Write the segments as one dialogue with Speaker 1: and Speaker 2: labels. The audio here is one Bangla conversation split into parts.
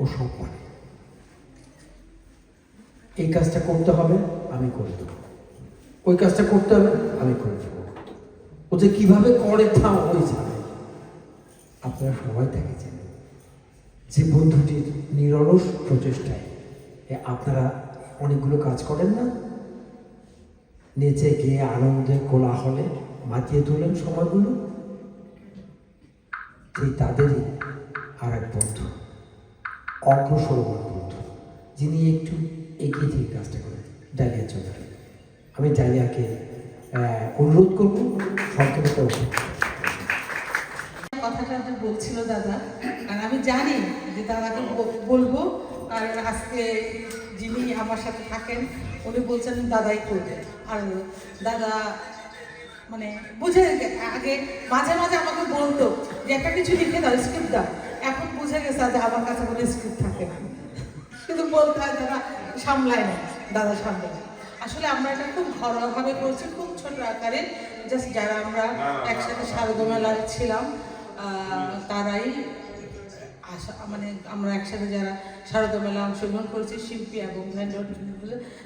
Speaker 1: ও সব পারে। এই কাজটা করতে হবে, আমি করে দেবো। ওই কাজটা করতে হবে, আমি করে দেবো। ও যে কিভাবে করে তা ওই জানে। আপনারা সবাই দেখেছেন যে বন্ধুটির নিরলস প্রচেষ্টায় আপনারা অনেকগুলো কাজ করেন না, নেচে গিয়ে আনন্দে কোলাহলে মাতিয়ে তোলেন সময়গুলো। সেই তাদেরই আর এক বন্ধু, অগ্রসরমান বন্ধু, যিনি একটু এগিয়ে থেকে কাজটা করেন, ডালিয়া চৌধুরী। আমি ডালিয়াকে অনুরোধ করব সংক্ষেপে করবো।
Speaker 2: কথাটা যে বলছিল দাদা, আর আমি জানি যে দাদাকে বলবো, আর আজকে যিনি আমার সাথে থাকেন উনি বলছেন দাদাই করবে। আর দাদা মানে বুঝে আগে মাঝে মাঝে আমাকে বলতো যে একটা কিছু লিখে দাও, স্ক্রিপ্ট দাও। এখন বুঝে গেছে যে আমার কাছে কোনো স্ক্রিপ্ট থাকে না, শুধু বলতে হয় দাদা সামলায় না, দাদা সামলায়। আসলে আমরা এটা খুব ঘরোয়াভাবে করছি, খুব ছোট আকারে। জাস্ট যারা আমরা একসাথে শারদা মেলায় ছিলাম তারাই আসা, মানে আমরা একসাথে যারা শারদা মেলা অংশগ্রহণ করেছি, শিল্পী এবং ভেন্ডর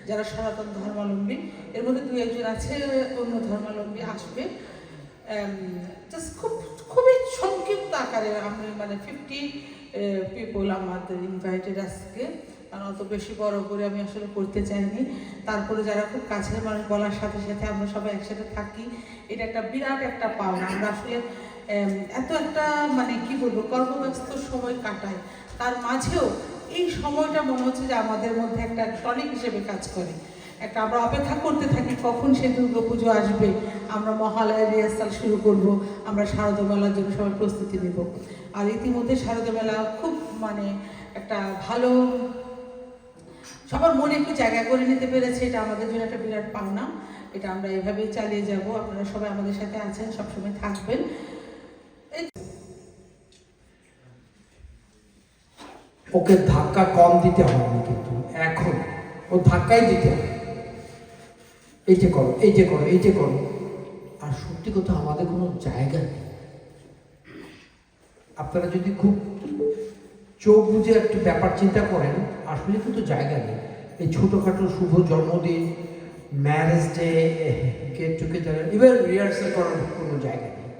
Speaker 2: যারা সনাতন ধর্মাবলম্বী, এর মধ্যে 2-1 আছে অন্য ধর্মাবলম্বী আসবে। জাস্ট খুবই সংক্ষিপ্ত আকারে আমি মানে 50 পিপল আমাদের ইনভাইটেড আজকে, কারণ অত বেশি বড় করে আমি আসলে করতে চাইনি। তারপরে যারা খুব কাছের মানুষ বলার সাথে সাথে আমরা সবাই একসাথে থাকি, এটা একটা বিরাট একটা পাওনা। আমরা আসলে এত একটা মানে কি বলবো কর্মব্যস্ত সময় কাটাই, তার মাঝেও এই সময়টা মনে হচ্ছে যে আমাদের মধ্যে একটা টনিক হিসেবে কাজ করে। একটা আমরা অপেক্ষা করতে থাকি কখন সে দুর্গাপুজো আসবে, আমরা মহালয়া রিহার্সাল শুরু করব, আমরা শারদা মেলার জন্য সবাই প্রস্তুতি নেব। আর ইতিমধ্যে শারদা মেলা খুব মানে একটা ভালো সবার মনে একটু জায়গা করে নিতে পেরেছে, এটা আমাদের জন্য একটা বিরাট পাওনা। এটা আমরা এভাবেই চালিয়ে যাব। আপনারা সবাই আমাদের সাথে আছেন, সবসময় থাকবেন।
Speaker 1: ওকে ধাক্কা কম দিতে হবে না, কিন্তু এখন ও ধাক্কাই দিতে হবে, এইটা করো, এইটা করো, এইটা করো। আর সত্যি কথা, আমাদের কোনো জায়গা নেই। আপনারা যদি খুব চোখ বুঝে একটু ব্যাপার চিন্তা করেন, আসলে কিন্তু জায়গা নেই। এই ছোটোখাটো শুভ জন্মদিন, marriage day, get together, even rehearsal করার কোনো জায়গা নেই।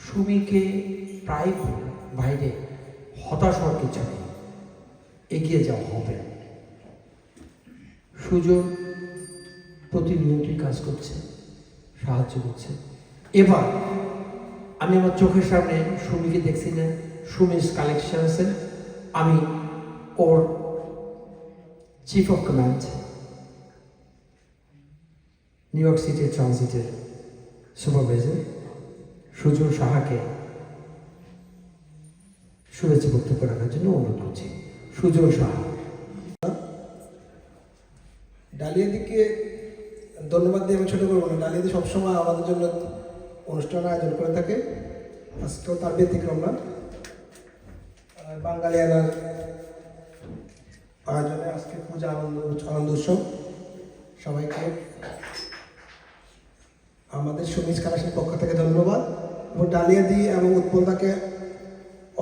Speaker 1: সুমিকে প্রায় বাইরে হতাশ হওয়ার কিছু নেই, এগিয়ে যাওয়া হবে। সুজন প্রতিনিয়তই কাজ করছে, সাহায্য করছে। এবার আমি আমার চোখের সামনে সুমিকে দেখছি না, সুমিস কালেকশনসে আমি ওর chief of command, new York city ট্রানজিটের সুপারভাইজার সুজন সাহাকে শুভেচ্ছা বক্তব্য রাখার জন্য অনুরোধ করছি। সুজন সাহা।
Speaker 3: ডালিয়াদিকে ধন্যবাদ দিয়ে আমি ছোটো করবো না। ডালিয়াদি সবসময় আমাদের জন্য অনুষ্ঠান আয়োজন করে থাকে, আজকেও তার ব্যতিক্রম না। বাঙালিয়ানার আয়োজনে আজকে পূজা আনন্দ উৎসব। সবাইকে আমাদের সুমিজ কালেকশনের পক্ষ থেকে ধন্যবাদ, এবং ডালিয়াদি এবং উৎপলদাকে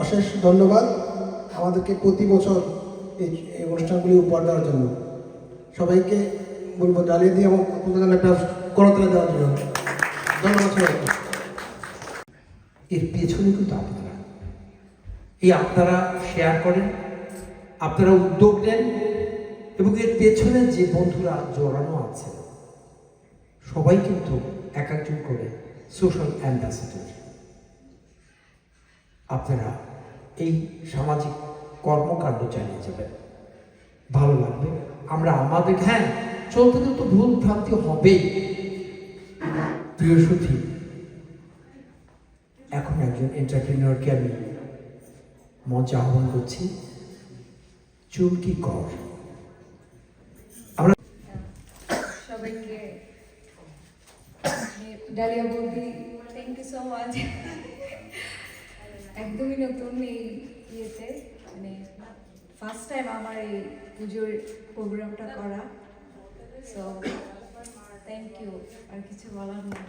Speaker 3: অশেষ ধন্যবাদ আমাদেরকে প্রতি বছর এই অনুষ্ঠানগুলি উপহার দেওয়ার জন্য। সবাইকে বলবো ডালিয়াদি এবং উৎপলদাকে একটা করতালি দেওয়ার জন্য ধন্যবাদ সবাইকে।
Speaker 1: এর পেছনে কিন্তু আপনারা, এই আপনারা শেয়ার করেন, আপনারা উদ্যোগ নেন, এবং এর পেছনে যে বন্ধুরা জড়ানো আছে সবাই কিন্তু এক একজন করে সোশ্যাল অ্যাম্বাসেডর। আপনারা এই সামাজিক কর্মকাণ্ড চালিয়ে যাবেন, ভালো লাগবে। আমরা আমাদের চলতে তো ভুল ভ্রান্তি হবেই। প্রিয় সুধী, এখন একজন এন্টারপ্রেনিয়রকে আমি মঞ্চে আহ্বান করছি, চুমকি কর। আমরা
Speaker 4: সবাইকে ডালিয়া বলবি থ্যাংক ইউ সো মাচ। একদমই নতুন এই ইয়েতে, মানে ফার্স্ট টাইম আমার এই পুজোর প্রোগ্রামটা করা। সো থ্যাংক ইউ, আর কিছু বলার না।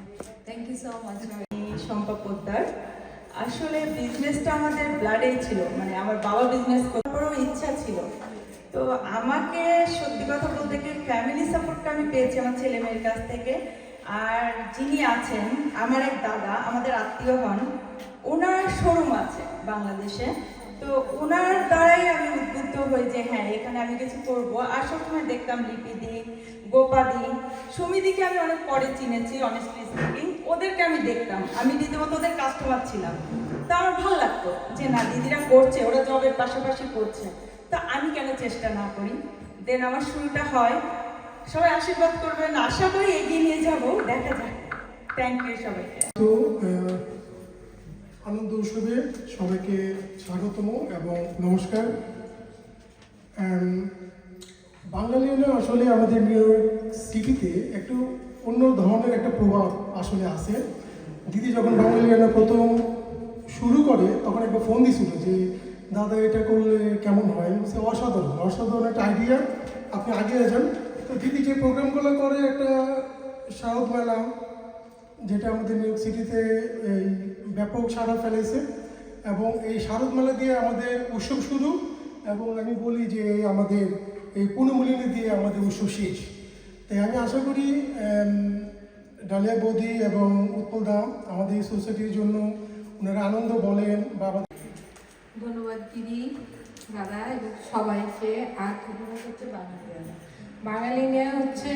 Speaker 4: Thank you so much.
Speaker 5: Shampa Poddar, আসলে বিজনেসটা আমাদের ব্লাডেই ছিল, মানে আমার বাবা বিজনেস করারও ইচ্ছা ছিল। তো আমাকে সত্যি কথা বলতে কি ফ্যামিলি সাপোর্টটা আমি পেয়েছি আমার ছেলে মেয়ের কাছ থেকে। আর যিনি আছেন আমার এক দাদা, আমাদের আত্মীয় হন, ওনার শোরুম আছে বাংলাদেশে। তো ওনার দ্বারাই আমি উদ্বুদ্ধ হই যে হ্যাঁ এখানে আমি কিছু করবো। আর সবসময় দেখতাম লিপিদি, গোপাদি, সুমিদিকে আমি অনেক পরে চিনেছি অনেস্টলি স্পিকিং। ওদেরকে আমি দেখতাম, আমি রীতিমতো ওদের কাস্টমার ছিলাম। তা আমার ভালো লাগতো যে না দিদিরা করছে, ওরা জবের পাশাপাশি করছে, তা আমি কেন চেষ্টা না করি। দেন আমার শুরুটা হয়। সবাই আশীর্বাদ করবেন, আশা করি এগিয়ে নিয়ে যাবো, দেখা যাক। থ্যাংক ইউ সবাইকে।
Speaker 3: তো আনন্দ উৎসবে সবাইকে স্বাগতম এবং নমস্কার। বাঙালিরা আসলে আমাদের নিউ ইয়র্ক সিটিতে একটু অন্য ধরনের একটা প্রভাব আসলে আছে। দিদি যখন বাঙালিয়ানা প্রথম শুরু করে তখন একটা ফোন দিয়েছিল যে দাদা এটা করলে কেমন হয়, সে অসাধারণ অসাধারণ একটা আইডিয়া, আপনি আগে যান। তো দিদি যে প্রোগ্রামগুলো করে একটা শারদ মেলা, যেটা আমাদের নিউ ইয়র্ক সিটিতে এই ব্যাপক সাড়া ফেলেছে, এবং এই শারদ মেলা দিয়ে আমাদের উৎসব শুরু, এবং আমি বলি যে আমাদের এই পুনমূলিনী দিয়ে আমাদের উৎসব শেষ। তাই আমি আশা করি ডালিয়া বৌদি এবং উৎপল দা আমাদের এই সোসাইটির জন্য ওনারা আনন্দ বলেন বা
Speaker 6: ধন্যবাদ দিদি, দাদা এবং সবাইকে। আর ধন্যবাদ হচ্ছে বাঙালিয়ানা। বাঙালিয়ানা হচ্ছে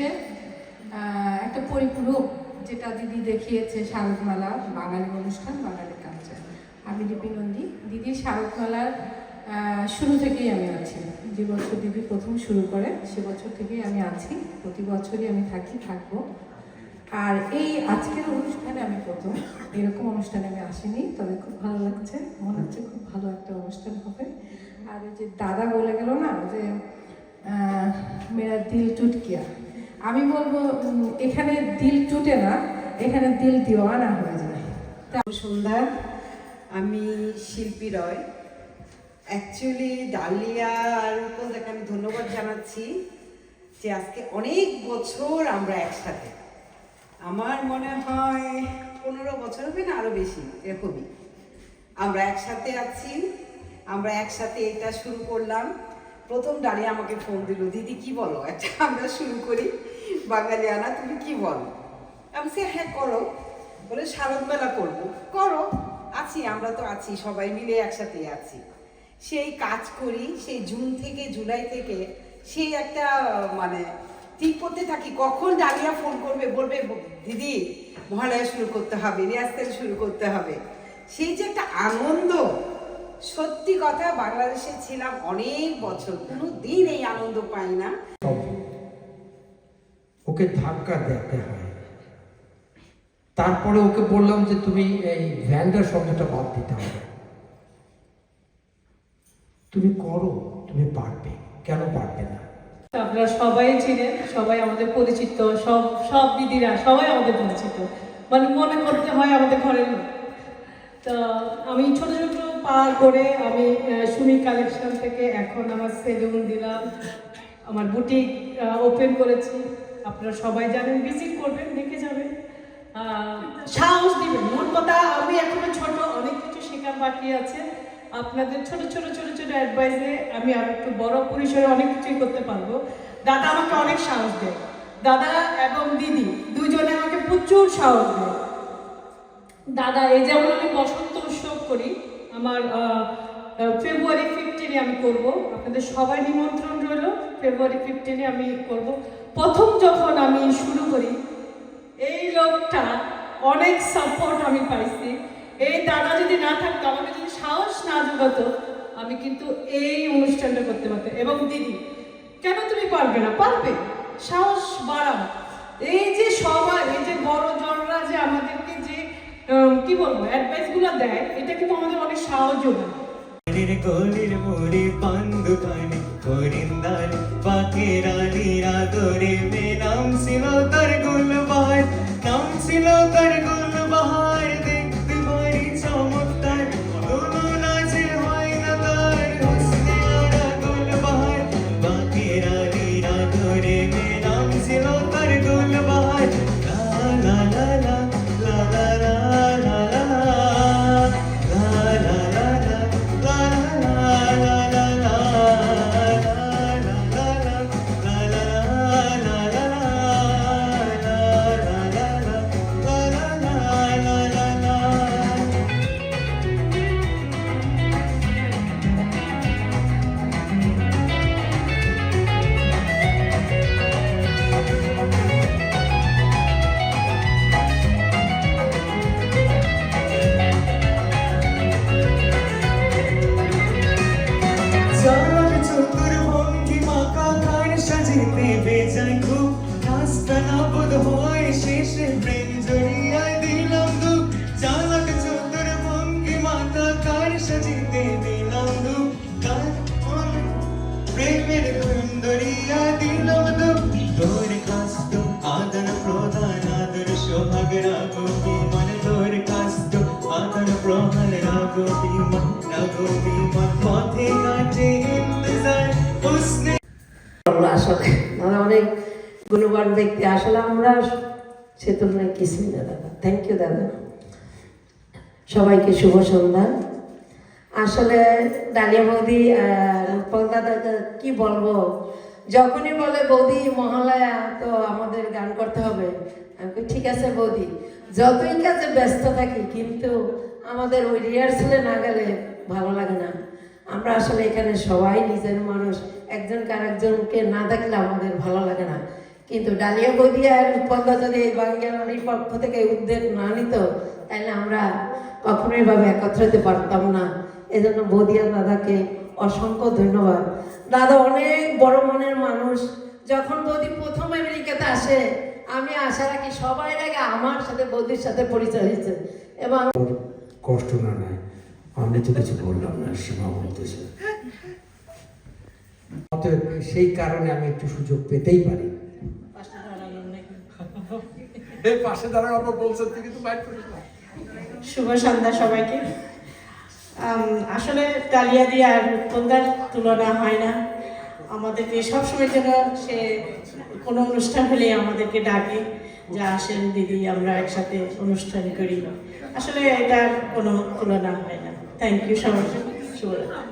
Speaker 6: একটা পরিপূরক, যেটা দিদি দেখিয়েছে শারদমালা, বাঙালি অনুষ্ঠান, বাঙালি কালচার। আমি লিপি নন্দী, দিদির শারদমালার শুরু থেকেই আমি আছি। যে বছর দিদি প্রথম শুরু করে সে বছর থেকেই আমি আছি, প্রতি বছরই আমি থাকবো। আর এই আজকের অনুষ্ঠানে আমি প্রথম, এরকম অনুষ্ঠানে আমি আসিনি, তবে খুব ভালো লাগছে, মনে হচ্ছে খুব ভালো একটা অনুষ্ঠান হবে। আর ওই যে দাদা বলে গেল না যে মেরা দিল টুট গিয়া, আমি বলবো এখানে দিল টুটে না, এখানে দিল দিওয়ানা হয়ে যায়।
Speaker 7: সন্ধ্যা, আমি শিল্পী রয়। অ্যাকচুয়ালি ডালিয়া আর উপলকে আমি ধন্যবাদ জানাচ্ছি যে আজকে অনেক বছর আমরা একসাথে, আমার মনে হয় 15 বছর হবে না, আরো বেশি এরকমই আমরা একসাথে আছি। আমরা একসাথে এটা শুরু করলাম। প্রথম ডালিয়া আমাকে ফোন দিল, দিদি কি বলো একটা আমরা শুরু করি বাঙালিয়ানা, তুমি কি বলো? আমি সে হ্যাঁ করো, বলে শারদ মেলা করবো, করো, আছি, আমরা তো আছি, সবাই মিলে একসাথে আছি। সেই কাজ করি, সেই জুন থেকে জুলাই থেকে, সেই একটা মানে ঠিক করতে থাকি কখন ডালিয়া ফোন করবে, বলবে দিদি মহালয়া শুরু করতে হবে, রিহার্সাল শুরু করতে হবে। সেই যে একটা আনন্দ, সত্যি কথা, বাংলাদেশে ছিলাম অনেক বছর, কোনো দিন এই আনন্দ পাই না।
Speaker 1: ওকে ধাক্কা দিতে হয়। তারপরে ওকে বললাম যে তুমি এই ভ্যান্ডার শব্দটা বাদ দিতে হবে, তুমি করো, তুমি পারবে, কেন পারবে না?
Speaker 8: আপনারা সবাই চিনেন, সবাই আমাদের পরিচিত, সব দিদিরা সবাই আমাদের পরিচিত, মানে মনে করতে হয় আমাদের ঘরের লোক। তো আমি ছোট ছোট পার করে আমি সুমি কালেকশন থেকে এখন আমার সেলুন দিলাম, আমার বুটিক ওপেন করেছি। আপনারা সবাই জানেন, ভিজিট করবেন, দেখে যাবেন, সাহস দিবেন। মোট কথা আমি এখনো ছোট, অনেক কিছু শেখার বাকি আছে। আপনাদের ছোট ছোট ছোট ছোট অ্যাডভাইসে আমি আর একটু বড় পরিসরে অনেক কিছুই করতে পারবো। দাদা আমাকে অনেক সাহস দেয়, দাদা এবং দিদি দুজনে আমাকে প্রচুর সাহস দেয়। দাদা এই যেমন আমি বসন্ত উৎসব করি, আমার ফেব্রুয়ারি 15-এ আমি করব, আপনাদের সবাই নিমন্ত্রণ রইল। ফেব্রুয়ারি 15-এ আমি করব। প্রথম যখন আমি শুরু করি, এই লোকটা অনেক সাপোর্ট আমি পাইছি। এই দাদা যদি না থাকতো, আমাকে যদি সাহস না জোগাতো, আমি কিন্তু এই অনুষ্ঠানটা করতে পারতাম। এবং দিদি, কেন তুমি পারবে না? পারবে, সাহস বাড়াও। এই যে সবাই, এই যে বড় জনরা যে আমাদেরকে যে কি বলবো অ্যাডভাইসগুলো দেয়, এটা কিন্তু আমাদের অনেক সাহস যোগায়।
Speaker 9: গলির মোড়ে পান দোকানে করিন্দার পাখিরানির আদরে মে নাম ছিল তার গুলবাহার, নাম ছিল তার গুলবাহার। দেখতে ভারী চমৎকার, কোনো নাচে হয় না তার হুসনে আরা গুলবাহার। পাখিরানির আদরে মে নাম ছিল তার গুলবাহার। লা লা লা লা লা লা লা লা লা লা
Speaker 10: আসলে দাদা অনেক গুণবান ব্যক্তি, আসলে আমরা সে তুলনায় কিছুই না দাদা। থ্যাংক ইউ দাদা। সবাইকে শুভ সন্ধ্যা। আসলে ডালিয়া বৌদি রূপল দাদাকে কি বলবো, যখনই বলে বৌদি মহালয়া তো আমাদের গান করতে হবে, আমি বলি, ঠিক আছে বৌদি, যতই কাজে ব্যস্ত থাকি কিন্তু আমাদের ওই রিহার্সালে না গেলে ভালো লাগে না। আমরা আসলে এখানে সবাই নিজের মানুষ, একজনকে আরেকজনকে না দেখলে আমাদের ভালো লাগে না। কিন্তু ডালিয়া বৌদি আর রূপলদা যদি এই বাঙালির পক্ষ থেকে উদ্যোগ না নিত তাহলে আমরা কখনোই ভাবে একত্র হতে পারতাম না। এজন্য বৌদি আর দাদাকে অসংখ্য ধন্যবাদ। দাদা অনেক বড় মনের মানুষ। যখন বৌদি প্রথম আমেরিকাতে আসে আমি আশা রাখি সবাই আগে আমার সাথে বৌদির সাথে পরিচয় হয়েছে এবং
Speaker 1: কষ্ট না নেয়। আমি তো কিছু বললাম না, সীমা বলতেছে, অতএব সেই কারণে আমি একটু সুযোগ পেতেই পারি। পাশে দাঁড়ানো আমরা বলছেন কিন্তু বাইট করিস না।
Speaker 8: শুভ সন্ধ্যা সবাইকে। আসলে ডালিয়া দিয়ে আর উৎপন্দার তুলনা হয় না। আমাদেরকে সবসময় যেন সে কোনো অনুষ্ঠান হলে আমাদেরকে ডাকে, যা আসেন দিদি আমরা একসাথে অনুষ্ঠান করি। আসলে এটার কোনো তুলনা হয় না। থ্যাংক ইউ সবাইকে। শুভরাত্রি।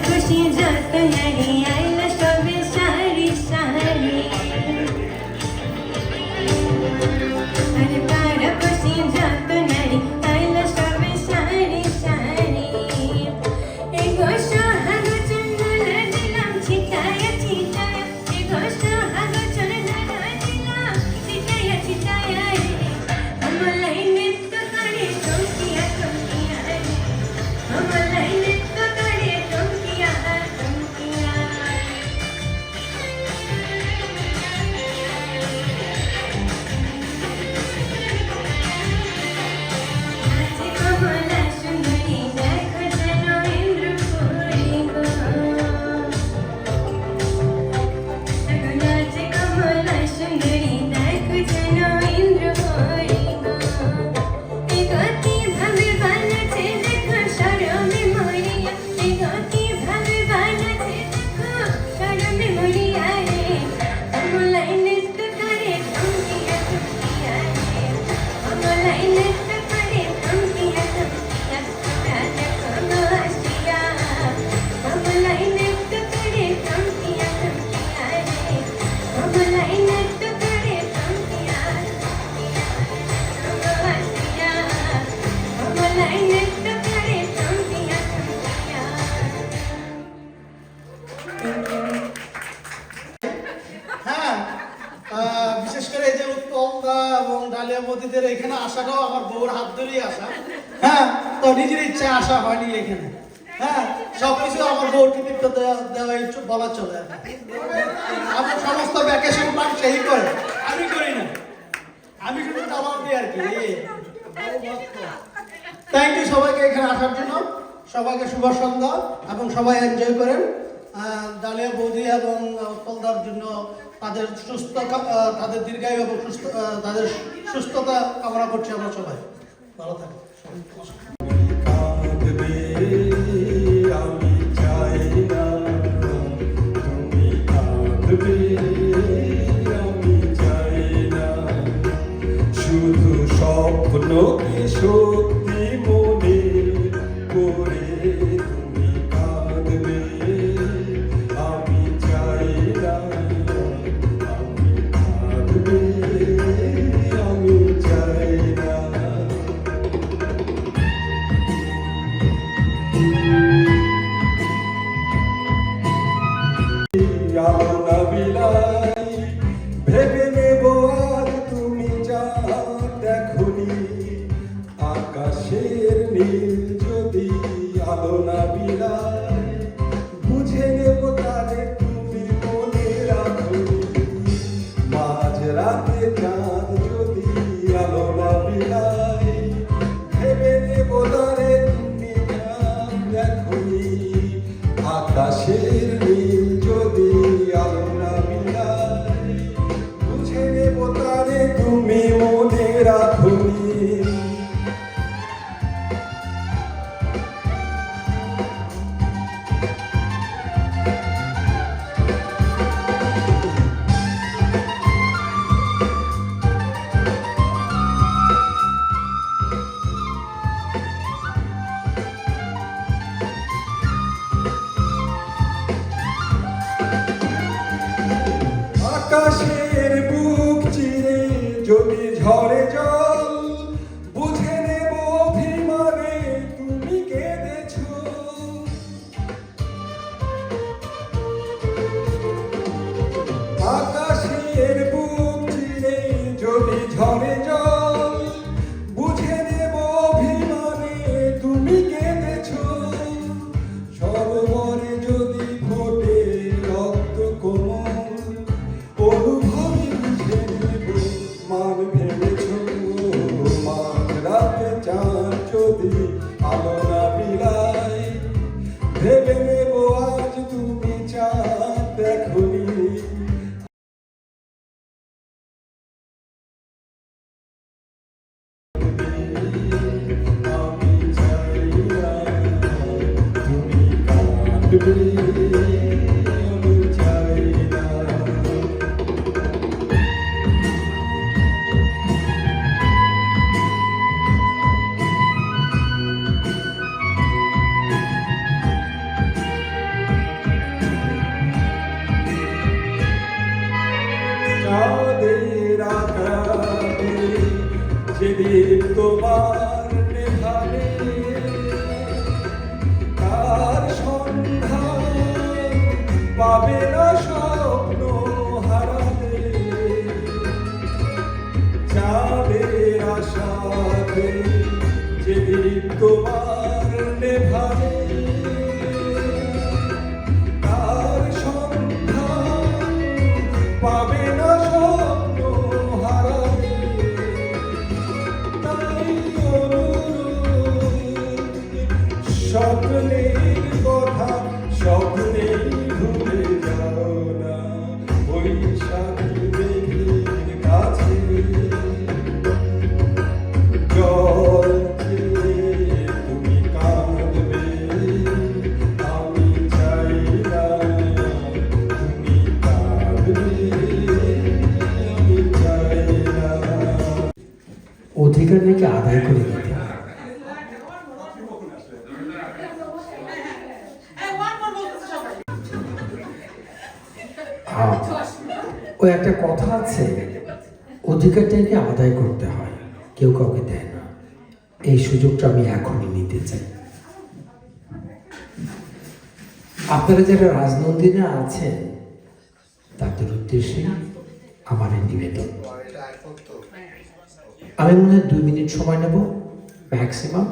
Speaker 11: खुशी जात है आई न सब सारी सा আসাটাও আমার বউর হাত ধরেই আসা। হ্যাঁ, তো নিজের ইচ্ছা আসা হয়নি এখানে। হ্যাঁ, সবকিছু আমার বউর কৃতিত্ব দেওয়া বলা চলে। আমার সমস্ত ভ্যাকেশন প্ল্যান সেই করে, আমি করি না, আমি শুধু দাবার দিই আর কি। থ্যাংক ইউ সবাইকে এখানে আসার জন্য, সবাইকে শুভ সন্ধ্যা এবং সবাই এনজয় করেন। ডালিয়া বৌদি এবং উৎপলদার জন্য তাদের দীর্ঘায়ু এবং তাদের সুস্থতা কামনা করছি আমরা সবাই। ভালো থাকুন।
Speaker 12: আমি চাই না তুমি কাঁদবে, আমি চাই না শুধু স্বপ্নকে সত্যি মনে করে তুমি কাঁদবে, আমি চাই না আমি কাঁদবে, আমি চাই না। আলোনা বিলাই ভেবে নেব আজ তুমি যা দেখনি, আকাশের নীল যদি আলোনা বিলাই বুঝে নেব তারে তুমি মনে রাখনি, মাঝ রাতে চাঁদ যদি আলোনা বিলাই ভেবে নেব তারে তুমি যা দেখনি, আকাশের নীল যদি আলোনা বিলাই বুঝে নেব তারে তুমি মনে রাখনি। আকাশের বুক চিরে যদি ঝরে জল বুঝে নেব অভিমানে তুমি কেঁদেছ, আকাশের বুক চিরে যদি ঝরে জল বুঝে নেব অভিমানে তুমি কেঁদেছ, সরোবরে যদি ফোটে রক্ত কোমল অনুভবই বুঝে নেব মান ভেবেছ, মাঝ রাতে চাঁদ যদি আলোনা বিলাই ভেবে নেব আজ তুমি চাঁদ দেখনি। আমি চাই না তুমি কাঁদবে, আমি চাই না। চাঁদের আকাশে যেদিন তোমার নেভাবে তার সন্ধ্যা পাবে না স্বপ্ন হারালে, চাঁদের আশাতে যেদিন তোমার নেভাবে তার সন্ধ্যা পাবে না স্বপ্ন হারালে, তাই স্বপ্নের কথা স্বপ্নেই ভুলে যাও না, ওই সাথী মেঘের কাছে জল চেয়ে তুমি কাঁদবে, আমি চাই না তুমি কাঁদবে, আমি চাই না।
Speaker 1: অধিকার নাকি আদায় করে দিতে হয়। ওই একটা কথা আছে, অধিকারটাকে আদায় করতে হয়, কেউ কাউকে দেয় না। এই সুযোগটা আমি এখনই নিতে চাই। আপনারা যারা রাজনন্দিনে আছেন তাদের উদ্দেশ্যে আমার এই নিবেদন। আমি মনে হয় 2 মিনিট সময় নেব ম্যাক্সিমাম।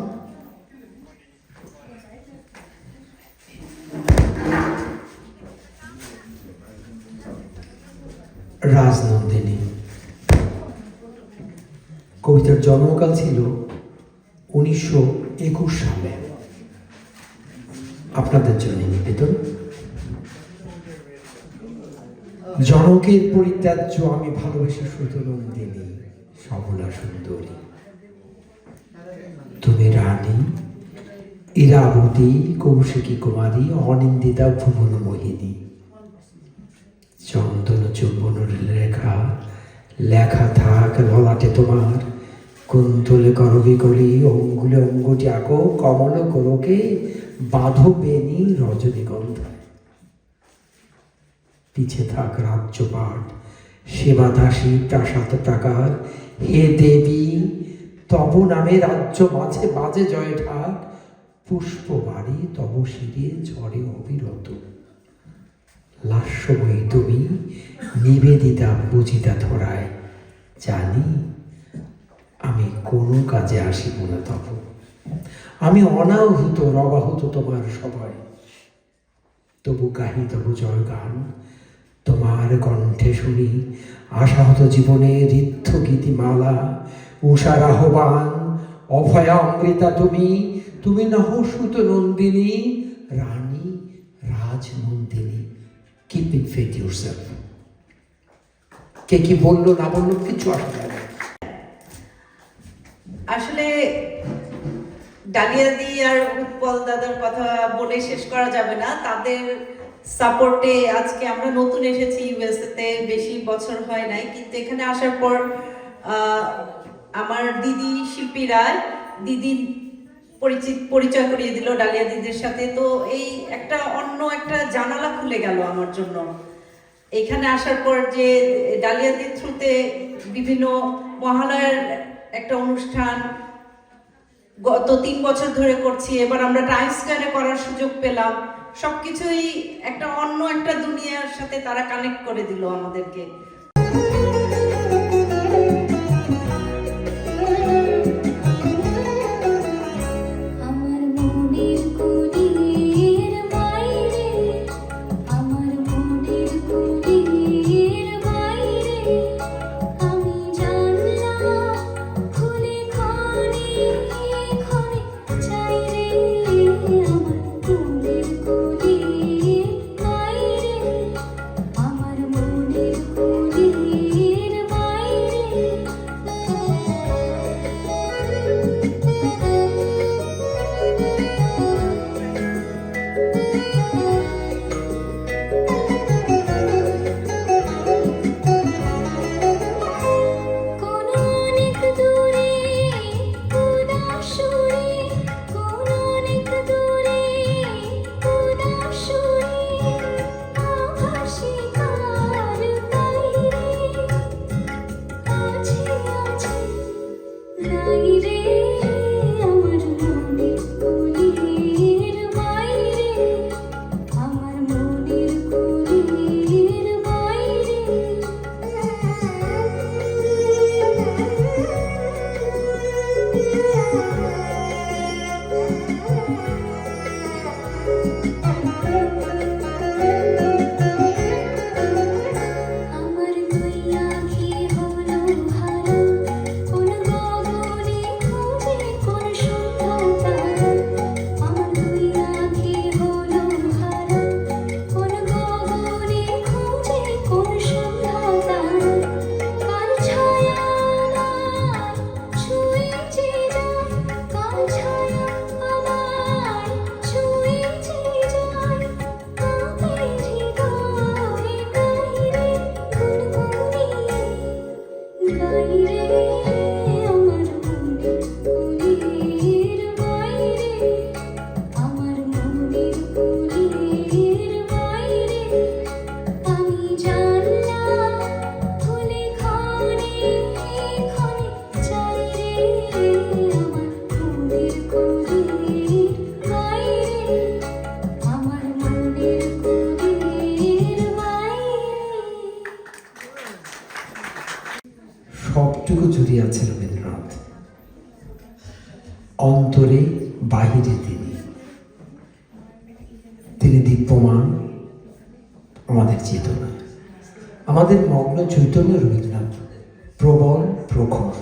Speaker 1: রাজনন্দিনী কবিতার জন্মকাল ছিল 1921 সালে। আপনাদের জন্য নিবেদন। জনকের পরিত্যাজ্য আমি ভালোবেসে শুধু নন্দিনী সবলা সুন্দরী। তুমি রানী, ইরাবতী, কৌশিকী কুমারী, অনিন্দিতা ভুবন মোহিনী। চন্দন চুম্বন লেখা লেখা থাক ললাটে তোমার, কুন্তলে করবি করি, অঙ্গুলে অঙ্গুটি আঁকো, কমল কোরকে বাঁধো বেনি রজনীগন্ধায়। পিছে থাক রাজ্যপাট, সেবা দাসী, প্রাসাদ প্রাকার, হে দেবী তব নামে রাজ্য মাঝে বাজে জয় ঢাক, পুষ্প বাড়ি তব শিরে ঝরে অবিরত। লাস্যময়ী তুমি নিবেদিতা বুঝিতা ধরায়, জানি আমি কোনো কাজে আসিব না তব। আমি অনাহুত রবাহুত তোমার সভায়, তবু গাহি তবু জয় গান তোমার কণ্ঠে শুনি। আশাহত জীবনে ঋদ্ধ গীতিমালা, উষার আহ্বান, অভয়া অমৃতা তুমি। তুমি নহসুত নন্দিনী, রানী রাজনন্দিনী। Keep in faith yourself. কে কি বললো না বললো কিছু আসে যায় না।
Speaker 5: আসলে ডালিয়াদি আর উৎপল দাদার কথা বলে শেষ করা যাবে না। তাদের সাপোর্টে আজকে আমরা নতুন এসেছি ইউএসএতে, বেশি বছর হয় নাই, কিন্তু এখানে আসার পর আমার দিদি শিল্পী রায় দিদির পরিচয় করিয়ে দিল ডালিয়া দিদির সাথে। তো এই একটা অন্য একটা জানালা খুলে গেল আমার জন্য এখানে আসার পর, যে ডালিয়া দিদির থ্রুতে বিভিন্ন মহালয়ার একটা অনুষ্ঠান গত 3 বছর ধরে করছি, এবার আমরা টাইম স্কয়ারে করার সুযোগ পেলাম। সবকিছুই একটা অন্য একটা দুনিয়ার সাথে তারা কানেক্ট করে দিল আমাদেরকে।
Speaker 4: আমার মনের
Speaker 1: অন্তরে বাহিরে তিনি দীপ্যমান আমাদের চেতনা, আমাদের মগ্ন চৈতন্য রবীন্দ্রনাথ প্রবল প্রখর।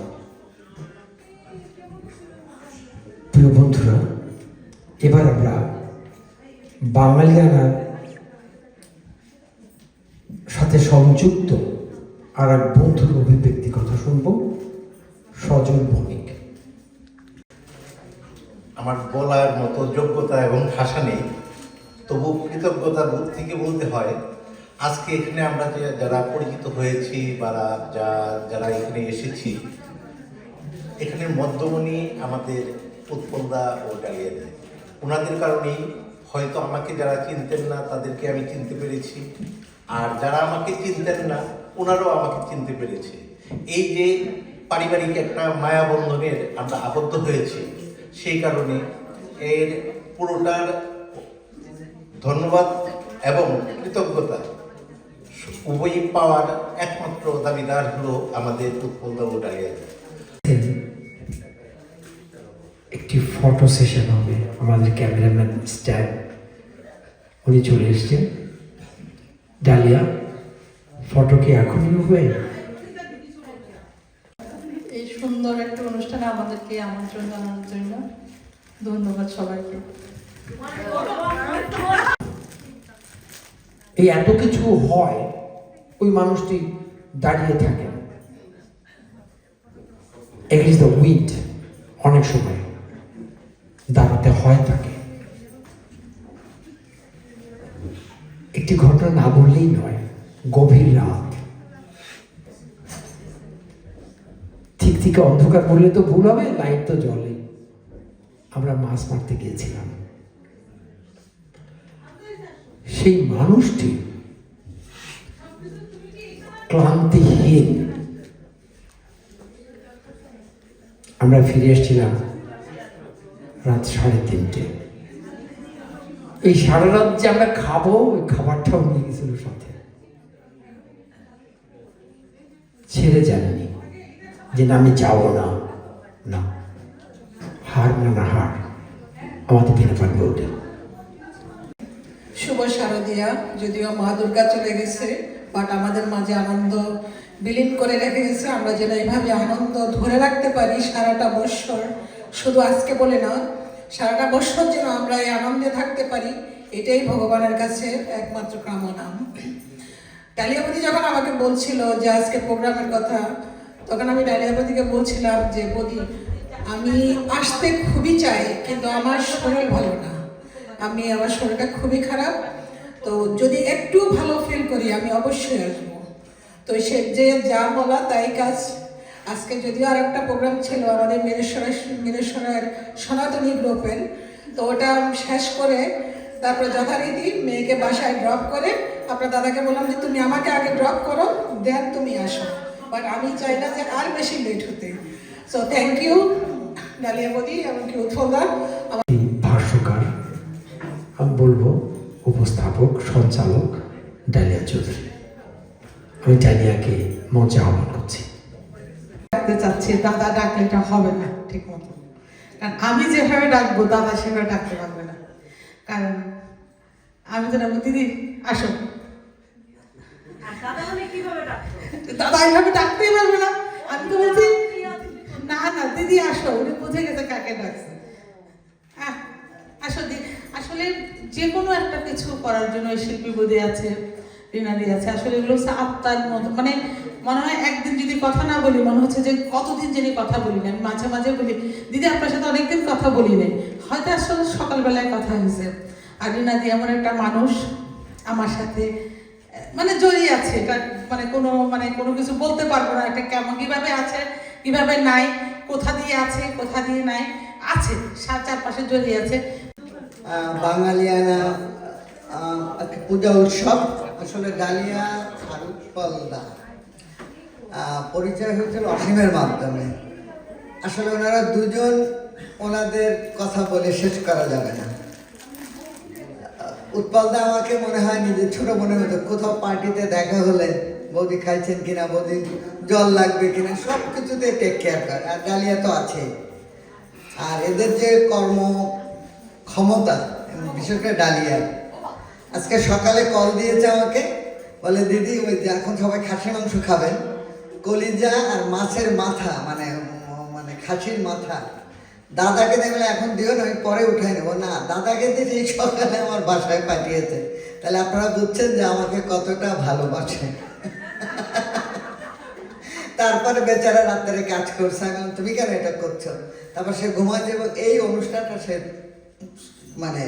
Speaker 1: প্রিয় বন্ধুরা, এবার আমরা বাঙালিয়ানার সাথে সংযুক্ত আর এক বন্ধুর অভিব্যক্তি কথা শুনব, সজল ভৌমিক।
Speaker 13: আমার বলার মতো যোগ্যতা এবং ভাষা নেই, তবু কৃতজ্ঞতার বোধ থেকে বলতে হয়, আজকে এখানে আমরা যারা পরিচিত হয়েছি বা যারা এখানে এসেছি, এখানের মধ্যমণি আমাদের উৎপলদা ও ডালিয়া দেয়। ওনাদের কারণেই হয়তো আমাকে যারা চিনতেন না তাদেরকে আমি চিনতে পেরেছি, আর যারা আমাকে চিনতেন না ওনারাও আমাকে চিনতে পেরেছে। এই যে পারিবারিক একটা মায়াবন্ধনের আমরা আবদ্ধ হয়েছি, সেই কারণে এর পুরোটার ধন্যবাদ এবং কৃতজ্ঞতা উভয়ই পাওয়ার একমাত্র দাবিদার হলো আমাদের উৎপলদা ও ডালিয়া।
Speaker 1: একটি ফটো সেশন হবে, আমাদের ক্যামেরাম্যান স্ট্যান উনি চলে এসছেন। ডালিয়া, ফটো কি এখনই হবে?
Speaker 2: এই সুন্দর একটা অনুষ্ঠানে আমাদেরকে আমন্ত্রণ জানানোর জন্য ধন্যবাদ সবাইকে।
Speaker 1: এই এত কিছু হয়, ওই মানুষটি দাঁড়িয়ে থাকে এগেইনস্ট দ্য উইন্ড, অনেক সময় দাঁড়াতে হয় তাকে। একটি ঘটনা না বললেই নয়, গভীর রাত, ঠিক থেকে অন্ধকার বললে তো ভুল হবে, লাইট তো জ্বলে। আমরা মাছ মারতে গিয়েছিলাম, সেই মানুষটি ক্লান্তিহীন। আমরা ফিরে এসেছিলাম রাত 3:30। এই সারা রাত যে আমরা খাবো, ওই খাবারটাও নিয়ে গেছিল সাথে। ছেড়ে যাননি যে না আমি যাবো না, না, হার না হার, আমাদের বিনাপান বলতে।
Speaker 2: শুভ শারদিয়া, যদিও মা দুর্গা চলে গেছে, বাট আমাদের মাঝে আনন্দ বিলীন করে রেখে গেছে। আমরা যেন এইভাবে আনন্দ ধরে রাখতে পারি সারাটা বৎসর, শুধু আজকে বলে না, সারাটা বৎসর যেন আমরা এই আনন্দে থাকতে পারি, এটাই ভগবানের কাছে একমাত্র কামনা। ডালিয়াপতি যখন আমাকে বলছিল যে আজকে প্রোগ্রামের কথা, তখন আমি ডালিয়াপতিকে বলছিলাম যে বদি, আমি আসতে খুবই চাই, কিন্তু আমার শরীর ভালো না, আমার শরীরটা খুবই খারাপ, তো যদি একটু ভালো ফিল করি আমি অবশ্যই আসবো। তো সে যে যা বলা তাই কাজ। আজকে যদিও আর একটা প্রোগ্রাম ছিল আমাদের মিরেশ্বরের সনাতনী গ্রুপের, তো ওটা শেষ করে তারপরে যথারীতি মেয়েকে বাসায় ড্রপ করে আপনার দাদাকে বললাম যে তুমি আমাকে আগে ড্রপ করো, দেন তুমি আসো, বাট আমি চাই না যে আর বেশি লেট হতে। সো থ্যাংক ইউ ডালিয়াপতি এবং কি উৎপলদা।
Speaker 1: ভাষ্যকার আমি বলবো উপস্থাপক সঞ্চালক ডালিয়া চৌধুরী। আমি ডালিয়াকে মঞ্চে আহ্বান করছি।
Speaker 2: ডাকতে চাচ্ছি, দাদা ডাকলে এটা হবে না ঠিক মতো, কারণ আমি যেভাবে ডাকবো দাদা সেভাবে ডাকতে পারবে না, কারণ আমি তো ডাকবো দিদি আসো, দাদা এইভাবে ডাকতেই পারবে না। আমি তো বলছি না না দিদি আসো, উনি বুঝে গেছে কাকে ডাকছে। আসো দি, আসলে যে কোনো একটা কিছু করার জন্য শিল্পী বোধি আছে, রিনাদি আছে, আসলে এগুলো হচ্ছে আত্মার মতো, মানে মনে হয় একদিন যদি কথা না বলি মনে হচ্ছে যে কতদিন যিনি কথা বলি না। আমি মাঝে মাঝে বলি দিদি আপনার সাথে অনেকদিন কথা বলি নাই, হয়তো আসলে সকালবেলায় কথা হয়েছে। আর রিনাদি এমন একটা মানুষ আমার সাথে মানে জড়িয়ে আছে, এটা মানে কোনো কিছু বলতে পারবো না, এটা কেমন কিভাবে আছে কিভাবে নাই, কোথা দিয়ে আছে কোথা দিয়ে নাই, আছে চারপাশে জড়িয়ে আছে।
Speaker 14: বাঙালিয়ানা পূজা উৎসব, আসলে ডালিয়া আর উৎপলদা পরিচয় হয়েছিল অসীমের মাধ্যমে। আসলে ওনারা দুজন, ওনাদের কথা বলে শেষ করা যাবে না। উৎপলদা আমাকে মনে হয় নিজের ছোট বোনের মতো, কোথাও পার্টিতে দেখা হলে বৌদি খাইছেন কিনা, বৌদি জল লাগবে কিনা, সব কিছুতে টেক কেয়ার করে। আর ডালিয়া তো আছে, আর এদের যে কর্ম ক্ষমতা, বিশেষ করে ডালিয়া, আজকে সকালে কল দিয়েছে আমাকে, বলে দিদি ওই যে এখন সবাই খাসি মাংস খাবেন, কলিজা আর মাছের মাথা মানে মানে খাসির মাথা দাদাকে দেখলে এখন দিও না, আমি পরে উঠাই নেবো না, দাদাকে দিয়ে এই সকালে আমার বাসায় পাঠিয়েছে। তাহলে আপনারা বুঝছেন যে আমাকে কতটা ভালোবাসে। তারপরে বেচারা রাত্রে কাজ করছে, আমি বললাম, তুমি কেন এটা করছো? তারপর সে ঘুমাচ্ছে এবং এই অনুষ্ঠানটা সে মানে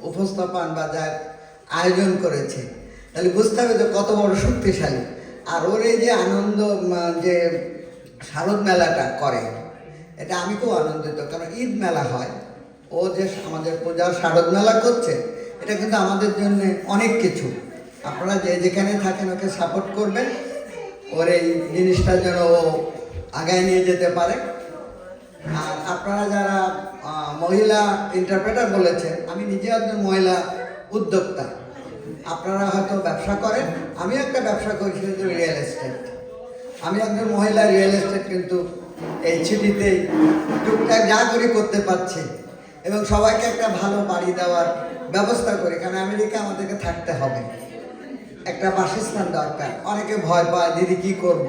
Speaker 14: উপস্থাপন বা যার আয়োজন করেছে, তাহলে বুঝতে হবে যে কত বড় শক্তিশালী। আর ওর এই যে আনন্দ যে শারদ মেলাটা করে, এটা আমি খুব আনন্দিত, কারণ ঈদ মেলা হয়, ও যে আমাদের পূজার শারদ মেলা করছে, এটা কিন্তু আমাদের জন্য অনেক কিছু। আপনারা যে যেখানে থাকেন ওকে সাপোর্ট করবেন, ওর এই জিনিসটা যেন ও আগায় নিয়ে যেতে পারে। আর আপনারা যারা মহিলা ইন্টারপ্রেটার বলেছেন, আমি নিজে একজন মহিলা উদ্যোক্তা। আপনারা হয়তো ব্যবসা করেন, আমিও একটা ব্যবসা করছি, রিয়েল এস্টেট। আমি একজন মহিলা রিয়েল এস্টেট, কিন্তু এই ছুটিতেই টুকটাক যা করি করতে পারছি এবং সবাইকে একটা ভালো বাড়ি দেওয়ার ব্যবস্থা করি, কারণ আমেরিকা আমাদেরকে থাকতে হবে, একটা বাসস্থান দরকার। অনেকে ভয় পায়, দিদি কি করব,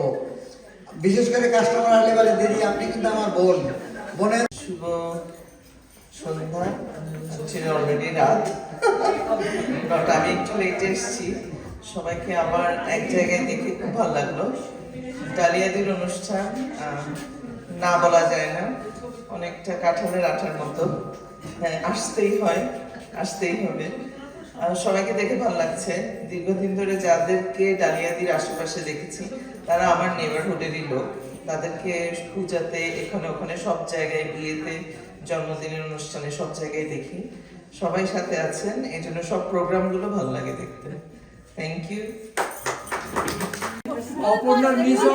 Speaker 14: বিশেষ করে কাস্টমার আসলে বলে, দিদি আপনি কিন্তু আমার বোনের।
Speaker 15: শুভ সন্ধ্যা, ছিল অলরেডি রাত, বাট আমি একটু লেটে এসেছি। সবাইকে আবার এক জায়গায় দেখে খুব ভালো লাগলো। ডালিয়াদির অনুষ্ঠান না বলা যায় না, অনেকটা কাঁঠালের আঠার মতো। হ্যাঁ, আসতেই হয়, আসতেই হবে। সবাইকে দেখে ভালো লাগছে। দীর্ঘদিন ধরে যাদেরকে ডালিয়াদির আশেপাশে দেখেছি, তারা আমার নেবারহুডেরই লোক। তাদেরকে পূজাতে, এখানে ওখানে সব জায়গায়, বিয়েতে, জন্মদিনের অনুষ্ঠানে সব জায়গায় দেখি। সবাই সাথে আছেন, এই জন্য সব প্রোগ্রামগুলো ভালো লাগে দেখতে। Thank you.
Speaker 1: অপর্ণার নিজের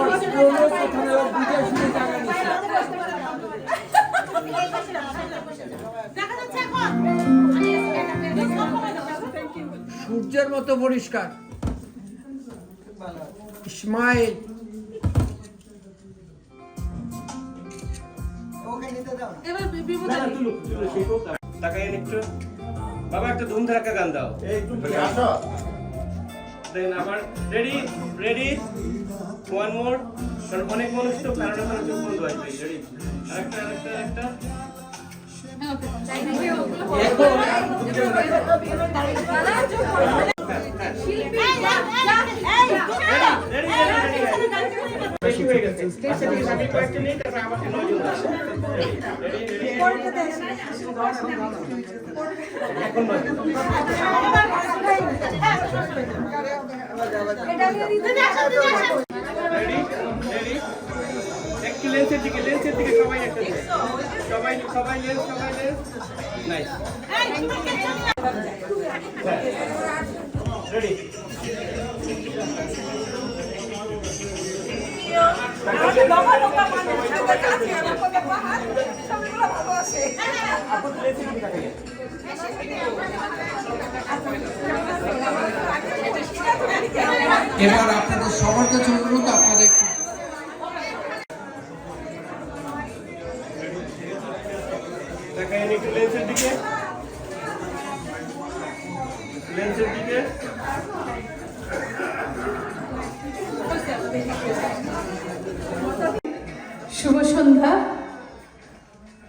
Speaker 1: সূর্যের মতো পরিষ্কার ইসমাইল।
Speaker 9: তাকাই একটু বাবা, একটা ধুম ধাক্কা গান দাও। দেন আবার রেডি রেডি, ওয়ান মোর। কারণ অনেক মানুষ তো কারণে কারণে চোখ বন্ধ হয়। রেডি, আরেকটা আরেকটা আরেকটা। বেশি হয়ে গেছে। কয়েকটা নেই, তারপর আবার 9 জন আছে। এখন একটু লেন্সের দিকে সবাই একটা সবাই লেন্স নাইস। রেডি,
Speaker 1: এবার আপনাদের সবার কাছে অনুরোধ, আপনারা একটু
Speaker 9: তাকাই একটু লেন্সের দিকে
Speaker 6: শুভ সন্ধ্যা।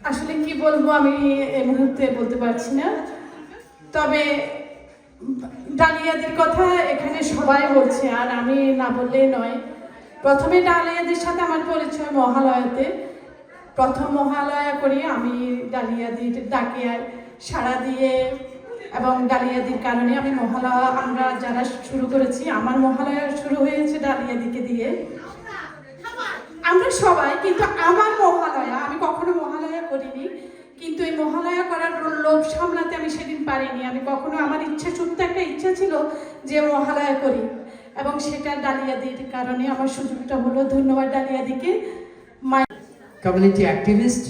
Speaker 6: আসলে কি বলবো আমি এই মুহূর্তে বলতে পারছি না, তবে ডালিয়াদের কথা এখানে সবাই বলছে, আর আমি না বললেই নয়। প্রথমে ডালিয়াদের সাথে আমার পরিচয় মহালয়াতে। প্রথম মহালয়া করি আমি, ডালিয়াদির ডাকে সাড়া দিয়ে এবং ডালিয়াদির কারণে আমি মহালয়া, আমরা যারা শুরু করেছি, আমার মহালয়া শুরু হয়েছে ডালিয়াদিকে দিয়ে। আমরা সবাই, কিন্তু আমার মহালয়া, আমি কখনো মহালয়া করিনি, কিন্তু এই মহালয়া করার লোভ সামলাতে আমি সেদিন পারিনি। আমি কখনো, আমার ইচ্ছা, ছোট্ট একটা ইচ্ছা ছিল যে মহালয়া করি, এবং সেটা ডালিয়াদির কারণে আমার সুযোগটা হলো। ধন্যবাদ ডালিয়াদিকে।
Speaker 1: কমিউনিটি অ্যাক্টিভিস্ট,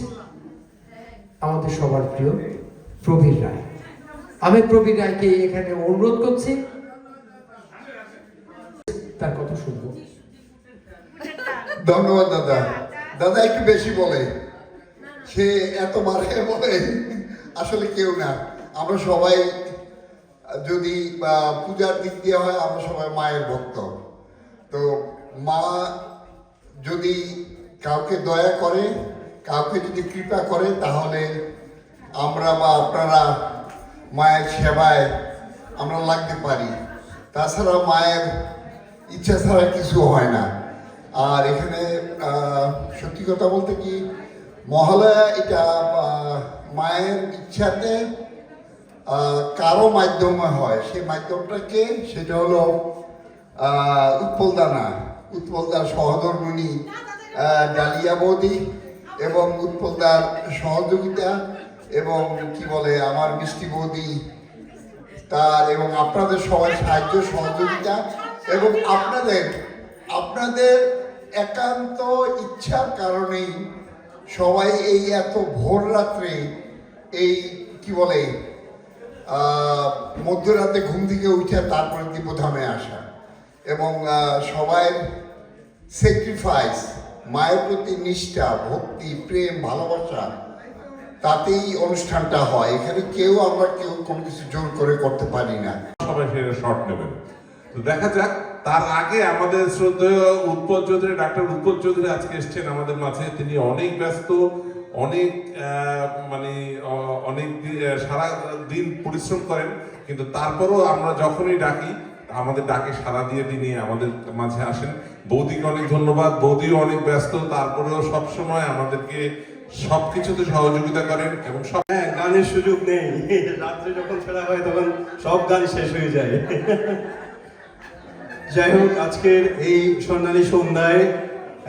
Speaker 1: আমাদের সবার প্রিয় প্রবীর রায়। আমি প্রবীর রায়কে এখানে অনুরোধ করছি, তার কথা শুনবো।
Speaker 12: ধন্যবাদ দাদা। দাদা একটু বেশি বলে,
Speaker 16: সে এত বারে বলে আসলে কেউ না। আমরা সবাই যদি পূজার দিক দিয়ে হয়, আমরা সবাই মায়ের ভক্ত। তো মা যদি কাউকে দয়া করে, কাউকে যদি কৃপা করে, তাহলে আমরা বা আপনারা মায়ের সেবায় আমরা লাগতে পারি। তাছাড়া মায়ের ইচ্ছা ছাড়া কিছু হয় না। আর এখানে সত্যি কথা বলতে কি, মহালয়া এটা মায়ের ইচ্ছাতে কারো মাধ্যমে হয়। সেই মাধ্যমটাকে, সেটা হলো উৎপলদানা, উৎপলদার সহধর্মিণী ডালিয়া বৌদি এবং উৎপলদার সহযোগিতা এবং কি বলে আমার মিষ্টি বৌদি তার, এবং আপনাদের সবাই সাহায্য সহযোগিতা এবং আপনাদের একান্ত ইচ্ছার কারণেই সবাই এই এত ভোর রাত্রে এই কি বলে মধ্যরাতে ঘুম থেকে উঠে তারপরে দীপধামে আসা এবং সবাই স্যাক্রিফাইস, মায়ের প্রতি নিষ্ঠা, ভক্তি, প্রেম, ভালোবাসা, তাতেই অনুষ্ঠানটা হয়। এখানে আমরা কেউ কোনো কিছু জোর করে করতে পারি না।
Speaker 12: সবাই সেটা শর্ট নেবেন। তো দেখা যাক, তার আগে আমাদের শ্রদ্ধেয় উৎপল চৌধুরী, ডাক্তার উৎপল চৌধুরী আজকে এসছেন আমাদের মাঝে। তিনি অনেক ব্যস্ত, অনেক অনেক সারা দিন পরিশ্রম করেন, কিন্তু তারপরও আমরা যখনই ডাকি, আমাদের ডাকে সাড়া দিয়ে তিনি আমাদের মাঝে আসেন। বৌদিকে অনেক ধন্যবাদ, বৌদিও অনেক ব্যস্ত, তারপরেও সবসময় আমাদেরকে সবকিছুতে সহযোগিতা করেন এবং
Speaker 17: গানের সুযোগ নেই, রাত্রে যখন ছাড়া হয় তখন সব গান শেষ হয়ে যায়। যাই হোক, আজকের এই স্বর্ণালী সন্ধ্যায়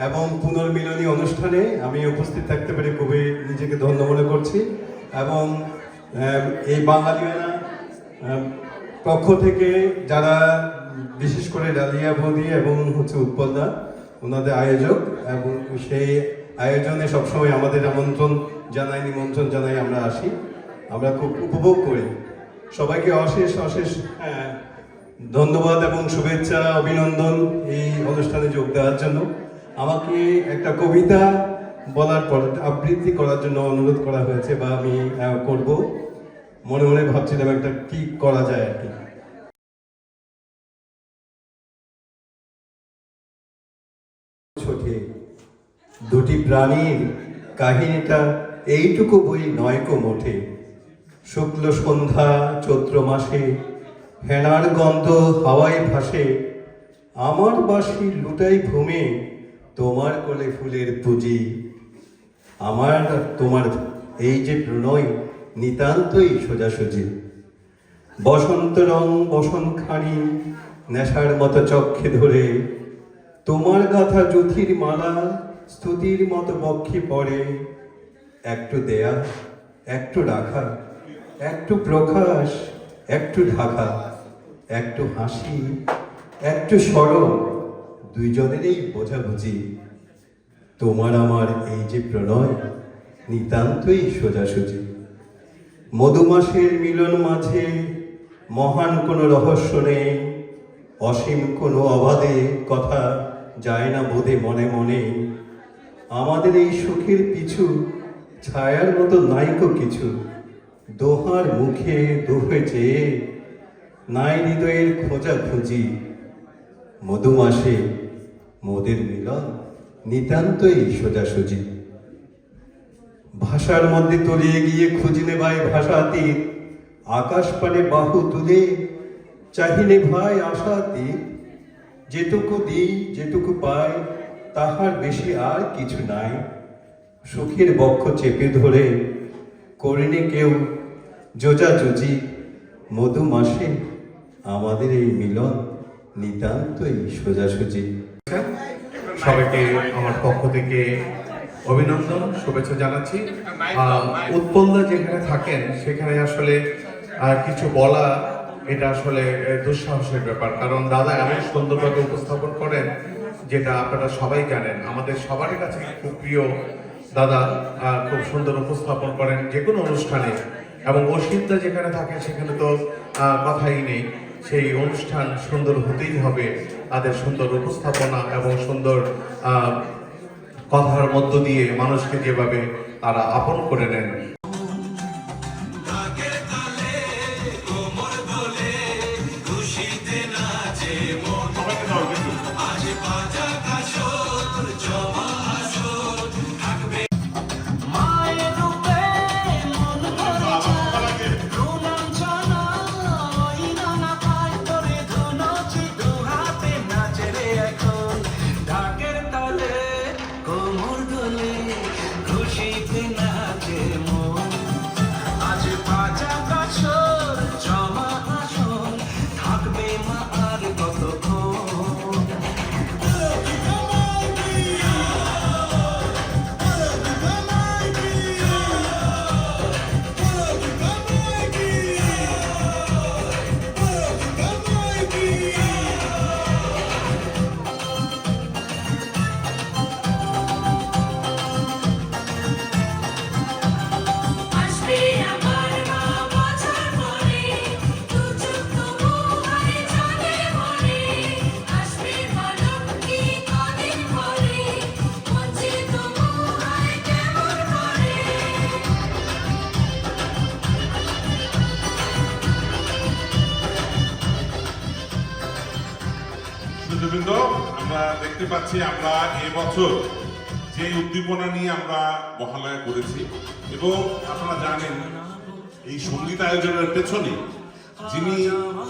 Speaker 17: এবং পুনর্মিলনী অনুষ্ঠানে আমি উপস্থিত থাকতে পেরে খুবই নিজেকে ধন্য মনে করছি এবং এই বাঙালিয়ানা পক্ষ থেকে যারা, বিশেষ করে ডালিয়া বৌদি এবং উৎপলদা, ওনাদের আয়োজক, এবং সেই আয়োজনে সবসময় আমাদের নিমন্ত্রণ জানাই আমরা আসি, আমরা খুব উপভোগ করি। সবাইকে অশেষ অশেষ ধন্যবাদ এবং শুভেচ্ছা, অভিনন্দন এই অনুষ্ঠানে যোগ দেওয়ার জন্য। আমাকে একটা কবিতা বলার পর আবৃত্তি করার জন্য অনুরোধ করা হয়েছে, বা আমি করব। মনে মনে ভাবছিলাম একটা কি করা যায় আর কি। ছোটে দুটি প্রাণীর কাহিনীটা এইটুকু বই নয়কো মোটে। শুক্ল সন্ধ্যা চৈত্র মাসে, হেনার গন্ধ হাওয়ায় ভাসে, আমার বাঁশি লুটাই ঘুমে, তোমার কোলে ফুলের পুঁজি। আমার তোমার এই যে প্রণয় নিতান্তই সোজাসুজি। বসন্ত রং বসন খানি নেশার মতো চক্ষে ধরে, তোমার গাথা জুথির মালা স্তুতির মতো বক্ষে পড়ে। একটু দেয়া, একটু রাখা, একটু প্রকাশ, একটু ঢাকা, একটু হাসি, একটু সরব, দুইজনেরই বোঝাবুঝি। তোমার আমার এই যে প্রণয় নিতান্তই সোজাসুজি। মধুমাসের মিলন মাঝে মহান কোনো রহস্য নেই, অসীম কোনো অবাধে কথা যায় না বোধে মনে মনে। আমাদের এই সুখের পিছু ছায়ার মতো নাইকো কিছু, দোহার মুখে দোহে চেয়ে নাই হৃদয়ের খোঁজাখুঁজি। মধুমাসে মোদের মিলন নিতান্তই সোজাসুজি। ভাষার মধ্যে তলিয়ে গিয়ে খুঁজলে ভাই ভাষাতীত, আকাশ পানে বাহু তুলে চাহিলে ভাই আশাতীত। যেটুকু দিই যেটুকু পাই তাহার বেশি আর কিছু নাই। সুখের বক্ষ চেপে ধরে করিনি কেউ যোজাযোজি। মধুমাসে আমাদের এই মিলন নিতান্তই সোজাসুজি।
Speaker 18: সবাইকে আমার পক্ষ থেকে অভিনন্দন, শুভেচ্ছা জানাচ্ছি। উৎপলদা যেখানে থাকেন সেখানে আসলে কিছু বলা এটা আসলে দুঃসাহসের ব্যাপার, কারণ দাদা এমন সুন্দরভাবে উপস্থাপন করেন যেটা আপনারা সবাই জানেন, আমাদের সবার কাছে খুব প্রিয় দাদা। খুব সুন্দর উপস্থাপন করেন যে কোনো অনুষ্ঠানে, এবং অসিতদা যেখানে থাকে সেখানে তো কথাই নেই। সেই অনুষ্ঠান সুন্দর হতেই হবে, তাদের সুন্দর উপস্থাপনা এবং সুন্দর কথার মধ্য দিয়ে মানুষকে যেভাবে তারা আপন করে নেন।
Speaker 12: সুধীবৃন্দ, আমরা দেখতে পাচ্ছি আমরা এবছর যে উদ্দীপনা নিয়ে আমরা মহালয়া করেছি এবং আপনারা জানেন এই সঙ্গীত আয়োজনের পেছনে যিনি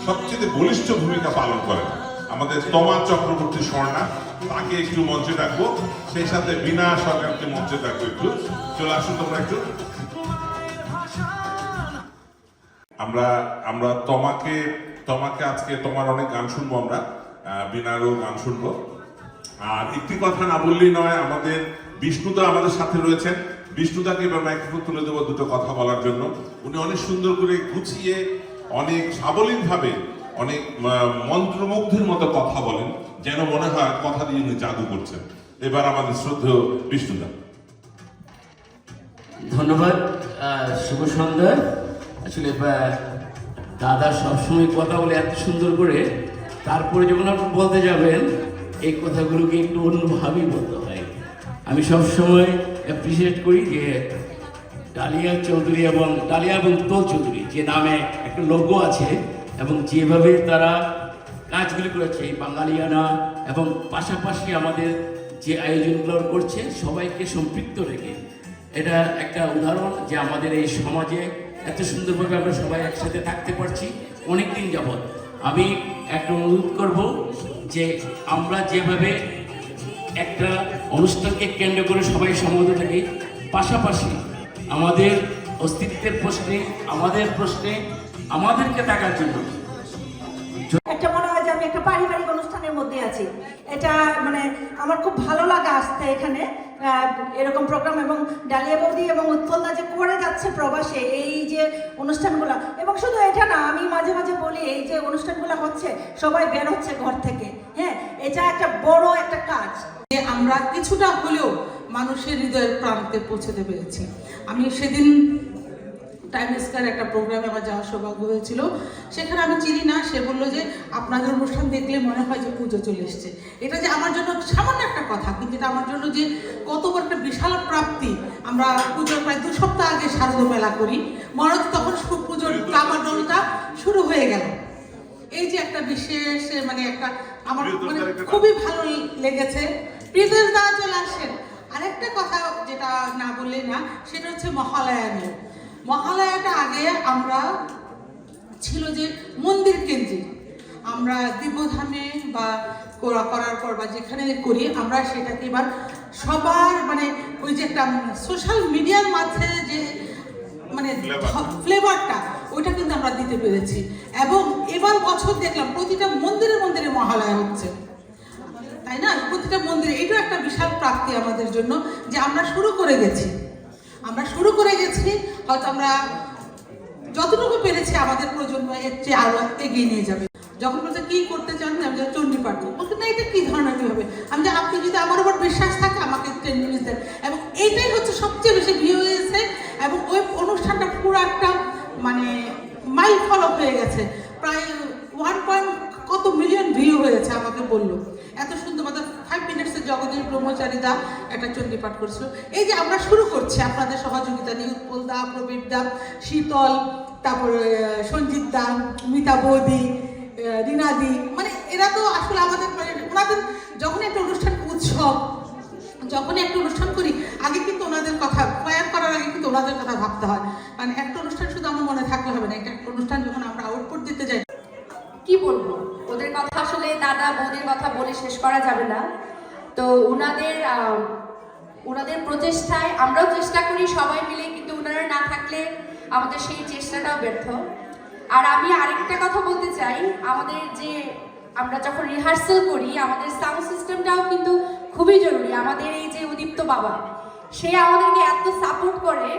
Speaker 12: সবচেয়ে বলিষ্ঠ ভূমিকা পালন করেন আমাদের তমা চক্রবর্তী স্বর্ণা, তাকে একটু মঞ্চে ডাকবো, সেই সাথে বিনা সরকারকে মঞ্চে ডাকবো। একটু চলে আসুন তোমরা একটু। আমরা তোমাকে আজকে তোমার অনেক গান শুনবো, আমরা বিনারও গান শুনবো। আর একটি কথা না বললেই নয়, আমাদের বিষ্ণুদা আমাদের সাথে রয়েছেন। বিষ্ণুদাকে এবার মাইক্রোফোন তুলে দেবো দুটো কথা বলার জন্য। উনি অনেক সুন্দর করে গুছিয়ে, অনেক সাবলীল ভাবে, অনেক মন্ত্রমুগ্ধের মতো কথা বলেন, যেন মনে হয় কথা দিয়ে উনি জাদু করছেন। এবার আমাদের শ্রদ্ধেয় বিষ্ণুদা।
Speaker 19: ধন্যবাদ, শুভ সন্ধ্যা। আসলে দাদা সবসময় কথা বলে এত সুন্দর করে, তারপরে যখন আপনি বলতে যাবেন এই কথাগুলোকে একটু অন্যভাবেই বলতে হয়। আমি সবসময় অ্যাপ্রিসিয়েট করি যে ডালিয়া চৌধুরী এবং তোল চৌধুরী যে নামে একটা লোগো আছে এবং যেভাবে তারা কাজগুলি করেছে এই বাঙালিয়ানা, এবং পাশাপাশি আমাদের যে আয়োজনগুলো করছে সবাইকে সম্পৃক্ত রেখে, এটা একটা উদাহরণ যে আমাদের এই সমাজে এত সুন্দরভাবে আমরা সবাই একসাথে থাকতে পারছি অনেকদিন যাবৎ। আমি একটা অনুরোধ করব যে আমরা যেভাবে একটা অনুষ্ঠানকে কেন্দ্র করে সবাই সমবেত থাকি, পাশাপাশি আমাদের অস্তিত্বের প্রশ্নে, আমাদের প্রশ্নে আমাদেরকে থাকার জন্য
Speaker 20: একটা মনে হয় যে আমি একটা পারিবারিক অনুষ্ঠানের মধ্যে আছি। এটা মানে আমার খুব ভালো লাগে আসতে এখানে এরকম প্রোগ্রাম, এবং ডালিয়া বৌদি এবং উৎপলদা যে করে যাচ্ছে প্রবাসে এই যে অনুষ্ঠানগুলো। এবং শুধু এটা না, আমি মাঝে মাঝে বলি এই যে অনুষ্ঠানগুলো হচ্ছে সবাই বের হচ্ছে ঘর থেকে, হ্যাঁ, এটা একটা বড় একটা কাজ।
Speaker 2: আমরা কিছুটা হলেও মানুষের হৃদয়ের প্রান্তে পৌঁছতে পেরেছি। আমি সেদিন টাইম স্কয়ার একটা প্রোগ্রামে আমার যাওয়ার সৌভাগ্য হয়েছিল, সেখানে আমি চিনি না, সে বললো যে আপনাদের অনুষ্ঠান দেখলে মনে হয় যে পুজো চলে এসছে। এটা যে আমার জন্য সামান্য একটা কথা, কিন্তু এটা আমার জন্য যে কত বড় একটা বিশাল প্রাপ্তি। আমরা পুজোর প্রায় 2 সপ্তাহ আগে শারদ মেলা করি, মনে হচ্ছে তখন পুজোর কামাডলটা শুরু হয়ে গেল। এই যে একটা বিশেষ মানে একটা আমার মানে খুবই ভালো লেগেছে। প্রিয়দেশ দা চলে আসেন। আরেকটা কথা যেটা না বললে না, সেটা হচ্ছে মহালয়া নিয়ে। মহালয়াটা আগে আমরা ছিল যে মন্দির কেন্দ্রিক, আমরা দিব্যধামে বা করার পর বা যেখানে করি আমরা সেটাকে এবার সবার মানে ওই যে একটা সোশ্যাল মিডিয়ার মাঝে যে মানে ফ্লেভারটা ওইটা কিন্তু আমরা দিতে পেরেছি। এবং এবার বছর দেখলাম প্রতিটা মন্দিরে মন্দিরে মহালয়া হচ্ছে, তাই না? প্রতিটা মন্দিরে, এটা একটা বিশাল প্রাপ্তি আমাদের জন্য যে আমরা শুরু করে গেছি। হয়তো আমরা যতটুকু পেরেছি আমাদের প্রজন্ম এর চেয়ে আরো এগিয়ে নিয়ে যাবে। যখন বলছে কি করতে চান, আমি যে চণ্ডী পাঠ করবো, বলতে না এটা কি ধরনের কি হবে, আমি যে আপনি যদি আমার উপর বিশ্বাস থাকে আমাকে 10 মিনিট দেন। এবং এইটাই হচ্ছে সবচেয়ে বেশি ভিউ হয়েছে, এবং ওই অনুষ্ঠানটা পুরো একটা মানে মাইল ফলো হয়ে গেছে, প্রায় 1 কত মিলিয়ন ভিউ হয়েছে আমাকে বললো। এত সুন্দর 5 মিনিটসের জগদীশ ব্রহ্মচারীদা একটা চণ্ডীপাঠ করেছিল। এই যে আমরা শুরু করছি আপনাদের সহযোগিতা নিয়ে, উৎপল দা, প্রবীর দা, শীতল, তারপরে সঞ্জিত দা, মিতা বৌদি, রিনাদি, মানে এরা তো আসলে আমাদের মানে ওনাদের যখন একটা অনুষ্ঠান উৎসব, যখন একটা অনুষ্ঠান করি আগে কিন্তু ওনাদের কথা প্ল্যান করার আগে কিন্তু ওনাদের কথা ভাবতে হয়। মানে একটা অনুষ্ঠান শুধু আমার মনে থাকলে হবে না, একটা অনুষ্ঠান যখন আমরা আউটপুট দিতে যাই।
Speaker 4: কি বলবো, ওদের কথা আসলে দাদা বৌদির কথা বলে শেষ করা যাবে না। তো ওনাদের প্রচেষ্টায় আমরাও চেষ্টা করি সবাই মিলে, কিন্তু ওনারা না থাকলে আমাদের সেই চেষ্টাটাও ব্যর্থ। আর আমি আরেকটা কথা বলতে চাই, আমাদের যে আমরা যখন রিহার্সাল করি আমাদের সাউন্ড সিস্টেমটাও কিন্তু খুবই জরুরি। আমাদের এই যে উদীপ্ত বাবা, সে আমাদেরকে এত সাপোর্ট করে,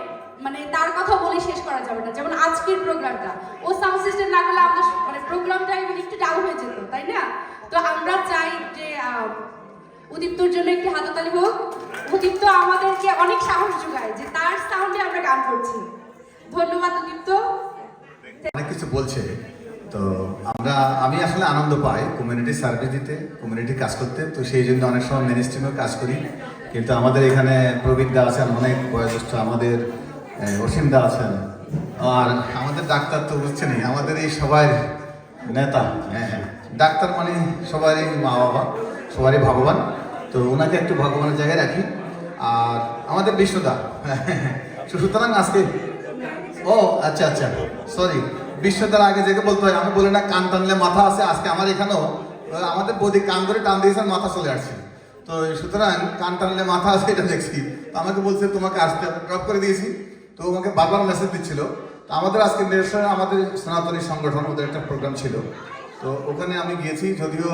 Speaker 4: মানে তার কথা বলে শেষ করা যাবে না। যেমন আজকের প্রোগ্রামটা, ও সাউন্ড সিস্টেম না করলে আমাদের মানে প্রোগ্রামটা একটু ডাউন হয়ে যেত, তাই না? তো আমরা চাই যে উদীপ্তর জন্য একটি হাততালি হোক। উদীপ্ত আমাদেরকে অনেক সাহস যোগায় যে তার সাউন্ডে আমরা গান করছি। ধন্যবাদ উদীপ্ত।
Speaker 21: অনেক কিছু বলছে, তো আমি আসলে আনন্দ পাই কমিউনিটি সার্ভিস দিতে, কমিউনিটি কাজ করতে। তো সেই জন্য অনেক সময় মেন স্ট্রিমেও কাজ করি। কিন্তু আমাদের এখানে প্রবীর দা আছেন, অনেক বয়োজ্যেষ্ঠ, আমাদের অসীম দা আছেন, আর আমাদের ডাক্তার তো বুঝছেনই, আমাদের এই সবাই নেতা। হ্যাঁ, ডাক্তার মানে সবারই মা বাবা, সবারই ভগবান। তো ওনাকে একটু ভগবানের জায়গায় রাখি। আর আমাদের বিষ্ণুদা, সুতরাং আজকে আচ্ছা সরি, বিশ্বদার আগে যেকে বলতে হয়, আমি বলি না কান টানলে মাথা আছে। আজকে আমার এখানেও আমাদের বৌদি কান ধরে টান দিয়েছেন, মাথা চলে আসছে। তো সুতরাং কান টানলে মাথা আছে এটা দেখছি। তো আমাকে বলছে তোমাকে আসতে ড্রপ করে দিয়েছি। তো আমাকে বারবার মেসেজ দিচ্ছিল। তো আমাদের আজকে মেরসরা আমাদের সনাতনী সংগঠন, ওদের একটা প্রোগ্রাম ছিল। তো ওখানে আমি গিয়েছি, যদিও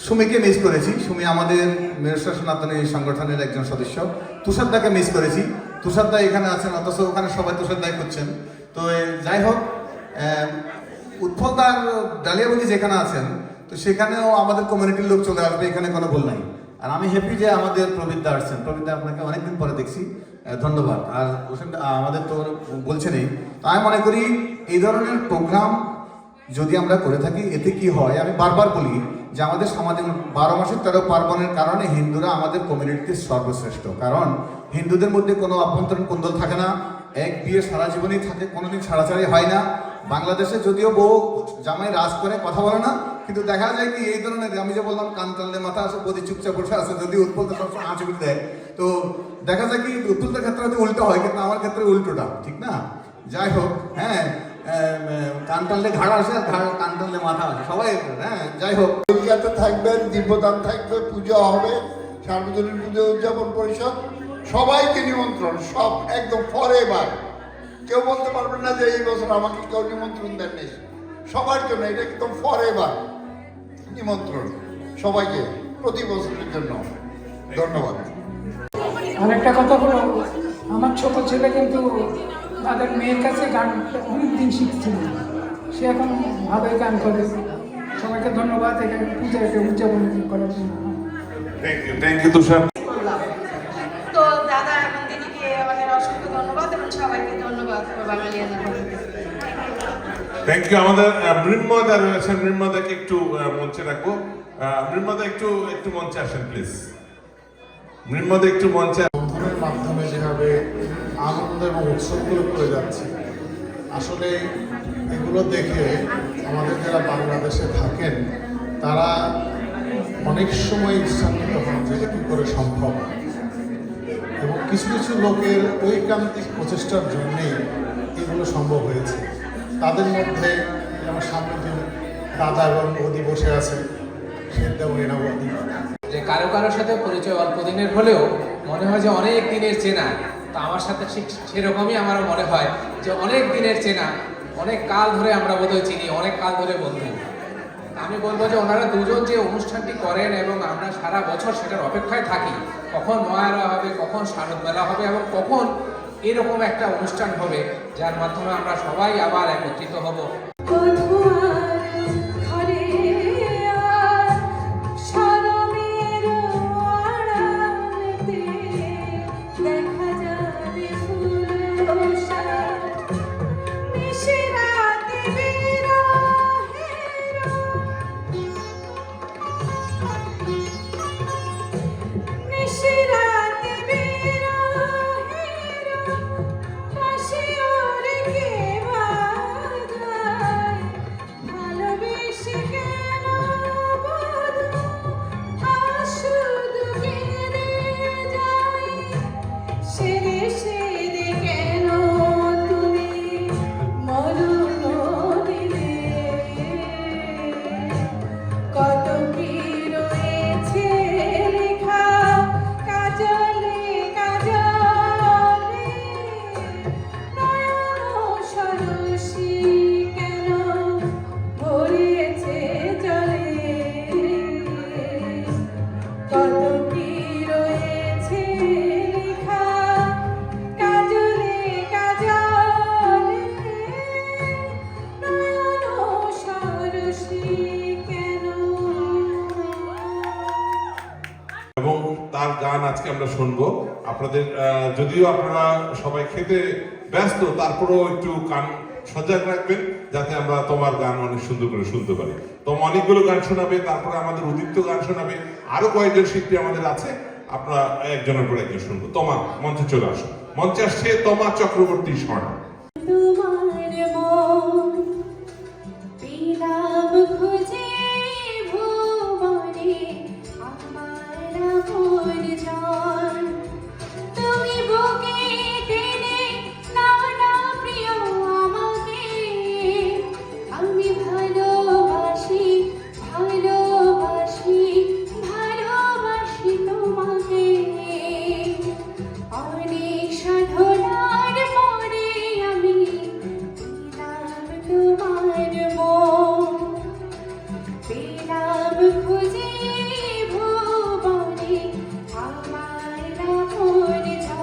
Speaker 21: সুমিকে মিস করেছি। সুমি আমাদের মেরসরা সনাতনী সংগঠনের একজন সদস্য। তুষারদাকে মিস করেছি। তুষারদা এখানে আছেন, অথচ ওখানে সবাই তুষারদাই করছেন। তো যাই হোক, উৎপলদার ডালিয়াবন্দি যেখানে আছেন, তো সেখানেও আমাদের কমিউনিটির লোক চলে আসবে, এখানে কোনো ভুল নাই। আর আমি হ্যাপি যে আমাদের প্রবীরদা আসছেন। প্রবীরদা আপনাকে অনেকদিন পরে দেখছি, ধন্যবাদ। আর আমাদের তো বলছেনই। তো আমি মনে করি এই ধরনের প্রোগ্রাম যদি আমরা করে থাকি, এতে কি হয়, আমি বারবার বলি যে আমাদের সমাজে 12 মাসের 13 পার্বণের কারণে হিন্দুরা আমাদের কমিউনিটিতে সর্বশ্রেষ্ঠ। কারণ হিন্দুদের মধ্যে কোনো অভ্যন্তরীণ কোন্দল থাকে না, এক বিয়ে সারা জীবনই থাকে, কোনোদিন ছাড়াছাড়ি হয় না। বাংলাদেশে যদিও বউ জামাই রাজ করে, কথা বলে না, কিন্তু দেখা যায় কি এই ধরনের, আমি যে বললাম কান টানলে মাথা আসে, বদি চুপচাপ বসে আছে, যদি উৎপলটা সবসময় আঁচড় দেয়, তো দেখা যায় কি উৎপলটার ক্ষেত্রে হয়তো উল্টো হয়, কিন্তু আমার ক্ষেত্রে উল্টোটা, ঠিক না? যাই হোক, হ্যাঁ, কান টানলে ঘাড় আসে, আর কান টানলে মাথা আসে, সবাই। হ্যাঁ, যাই হোক,
Speaker 16: থাকবেন, দিব্যদান থাকবে, পুজো হবে, সার্বজনীন পুজো উদযাপন পরিষদ, সবাইকে নিমন্ত্রণ, সব একদম ফরএভার। কেউ বলতে পারবেন না যে এই বছর আমাকে কেউ নিমন্ত্রণ দেন নেই। সবার জন্য এটা একদম ফরএভার নিমন্ত্রণ, সবাইকে প্রতি বছরের জন্য। ধন্যবাদ।
Speaker 22: আরেকটা কথা হলো, আমার ছোট ছেলে কিন্তু তাদের মেয়ের কাছে গান অনেকদিন শিখছিল, সে এখন ভালোই গান করে। সবাইকে ধন্যবাদ এখানে পূজাকে উদযাপন করার জন্য।
Speaker 12: থ্যাংক ইউ তুষার।
Speaker 4: তো দাদা এবং দিদিকে আমাদের অসংখ্য ধন্যবাদ এবং সবাইকে ধন্যবাদ বাঙালিয়ানা।
Speaker 12: Thank you. আমাদের মৃন্ময়দা রয়েছেন, মৃন্ময়দাকে একটু মঞ্চে রাখবো। মৃন্ময়দা একটু মঞ্চে আসেন প্লিজ। মৃন্ময়দা একটু মঞ্চে।
Speaker 23: বন্ধনের মাধ্যমে যেভাবে আনন্দ এবং উৎসবগুলো করে যাচ্ছে, আসলে এগুলো দেখে আমাদের যারা বাংলাদেশে থাকেন তারা অনেক সময় ইচ্ছান্বিত হন যে এটা কী করে সম্ভব। এবং কিছু কিছু লোকের ঐকান্তিক প্রচেষ্টার জন্যেই এগুলো সম্ভব হয়েছে। তাদের মধ্যে আমার সামনে যে দাদা এবং বৌদি বসে আছে, সেটা বৌদি,
Speaker 24: যে কারো কারোর সাথে পরিচয় অল্প দিনের হলেও মনে হয় যে অনেক দিনের চেনা। তো আমার সাথে ঠিক সেরকমই আমারও মনে হয় যে অনেক দিনের চেনা, অনেক কাল ধরে আমরা বোধহয় চিনি, অনেক কাল ধরে বন্ধু। আমি বলবো যে ওনারা দুজন যে অনুষ্ঠানটি করেন এবং আমরা সারা বছর সেটার অপেক্ষায় থাকি, কখন মহালয়া হবে, কখন শারদ মেলা হবে এবং কখন এরকম একটা অনুষ্ঠান হবে যার মাধ্যমে আমরা সবাই আবার একত্রিত হব।
Speaker 6: সারসী কেন ভরেছে জলে, কত কি রয়েছে লেখা কাজলে কাজলে, নয়ন সারসী কেন।
Speaker 12: এবং তার গান আজকে আমরা শুনবো। আপনাদের যদিও আপনারা সবাই খেতে ব্যস্ত, তারপরেও একটু কান সজাগ রাখবেন যাতে আমরা তোমার গান অনেক সুন্দর করে শুনতে পারি। তোমার অনেকগুলো গান শোনাবে, তারপরে আমাদের উদিত্য গান শোনাবে, আরো কয়েকজন শিল্পী আমাদের আছে, আপনারা একজনের পর একজন শুনবো। তোমা মঞ্চে চলে আসো। মঞ্চে আসছে তোমা চক্রবর্তী স্বর্ণ।
Speaker 6: তোমার মন পেলাম খুঁজে ভুবনে, আমার আপন জন। তুমি বুকে টেনে নাও না প্রিয় আমাকে, আমি ভালোবাসি ভালোবাসি ভালোবাসি তোমাকে। অনেক সাধনার পরে আমি পেলাম তোমার মন, পেলাম খুঁজে ভুবনে আমার আপন জন।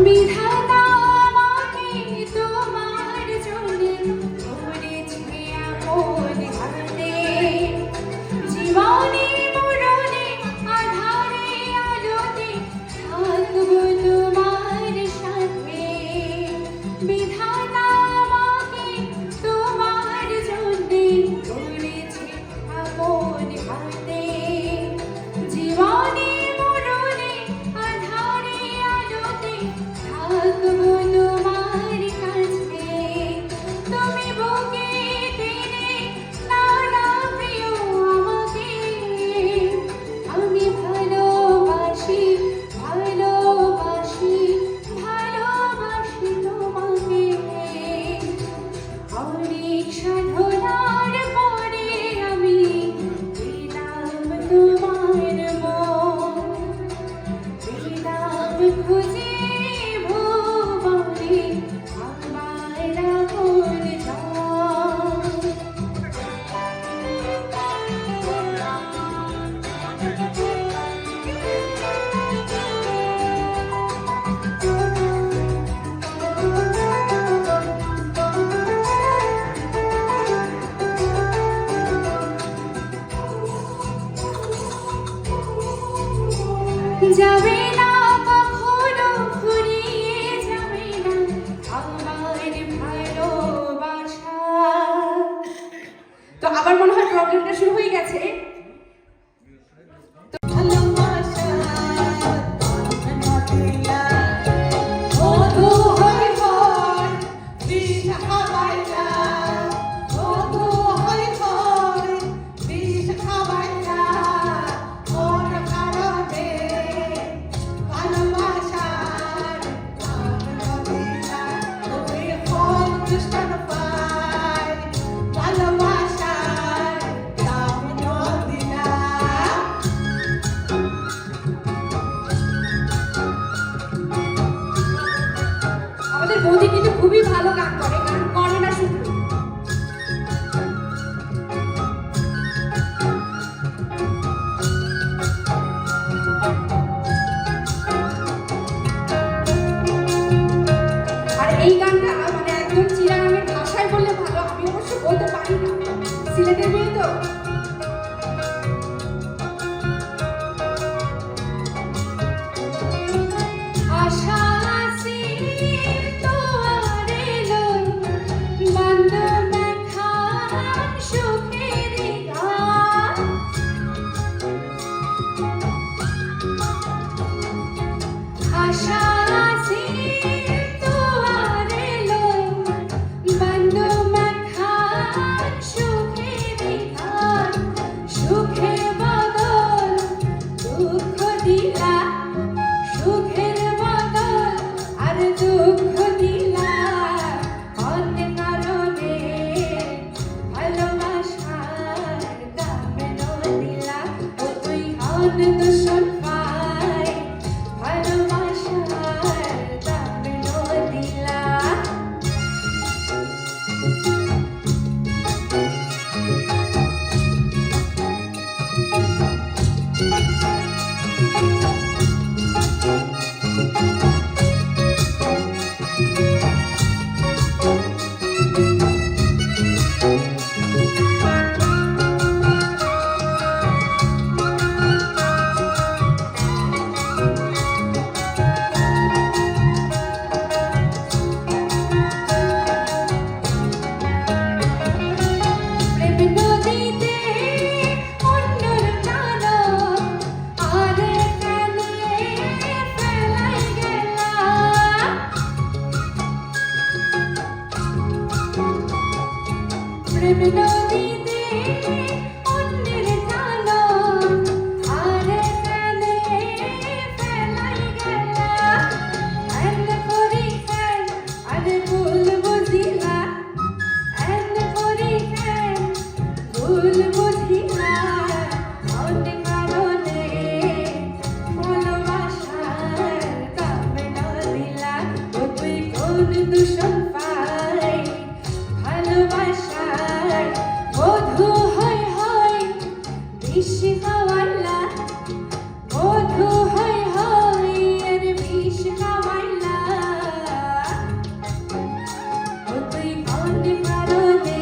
Speaker 6: বিধাতা আমাকে তোমার জন্যে ধরেছে আপন হাতে, জীবনে মরণে আধারে আলোতে থাকবো তোমার সাথে। বিধাতা আমাকে তোমার জন্যে ধরেছে আপন হাতে, জীবনে মরণে আধারে আলোতে থাকবো তোমার কাছে। তুমি বুকে টেনে নাও না প্রিয় আমাকে, আমি ভালোবাসি ভালোবাসি ভালোবাসি তোমাকে। অনেক সাধনার পরে আমি পেলাম তোমার মন, পেলাম খুঁজে ভুবনে আমার আপন জন। যাবে না কখনো ফুরিয়ে যাবে না আমার ভালোবাসা। তো আবার মনে হয় প্রবলেমটা শুরু হয়ে গেছে। আমাদের বৌদি কিন্তু খুবই ভালো গান করে, গান করে না শুধু। আর এই গানটা মানে একদম চিরাগানের ভাষায় বললে ভালো, আমি অবশ্য বলতে পারি না, সিলেটের মেয়ে তো। আশা আছে তোয়ারে লই বান্ধব খান সুখের গান। আশা আছে তোয়ারে লই বান্ধব খান সুখের গান।
Speaker 4: দূষণ পাই ভালোবাসার দামে দিলা প্রেম নদীতে অন্যের জানো আরে কানে ফেলাই গেলা এন করি কেন আরে ভুল বুঝিলা এন করি কেন ভুল বুঝিলা অনেক কারণে ভালোবাসার কামে না দিলা ও তুই কোন দূষণ পাই ভালোবাসার বধূ হয় হয় বিষ খাওয়াইলা বধূ হয় হয় আর বিষ খাওয়াইলা ও তুই কোন কারণে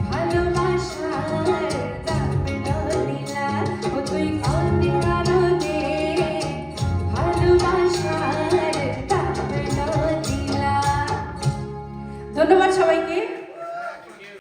Speaker 4: ভালোবাসার দামে দিলা ও তুই কোন কারণে ভালোবাসার দামে দিলা। ধন্যবাদ সবাইকে।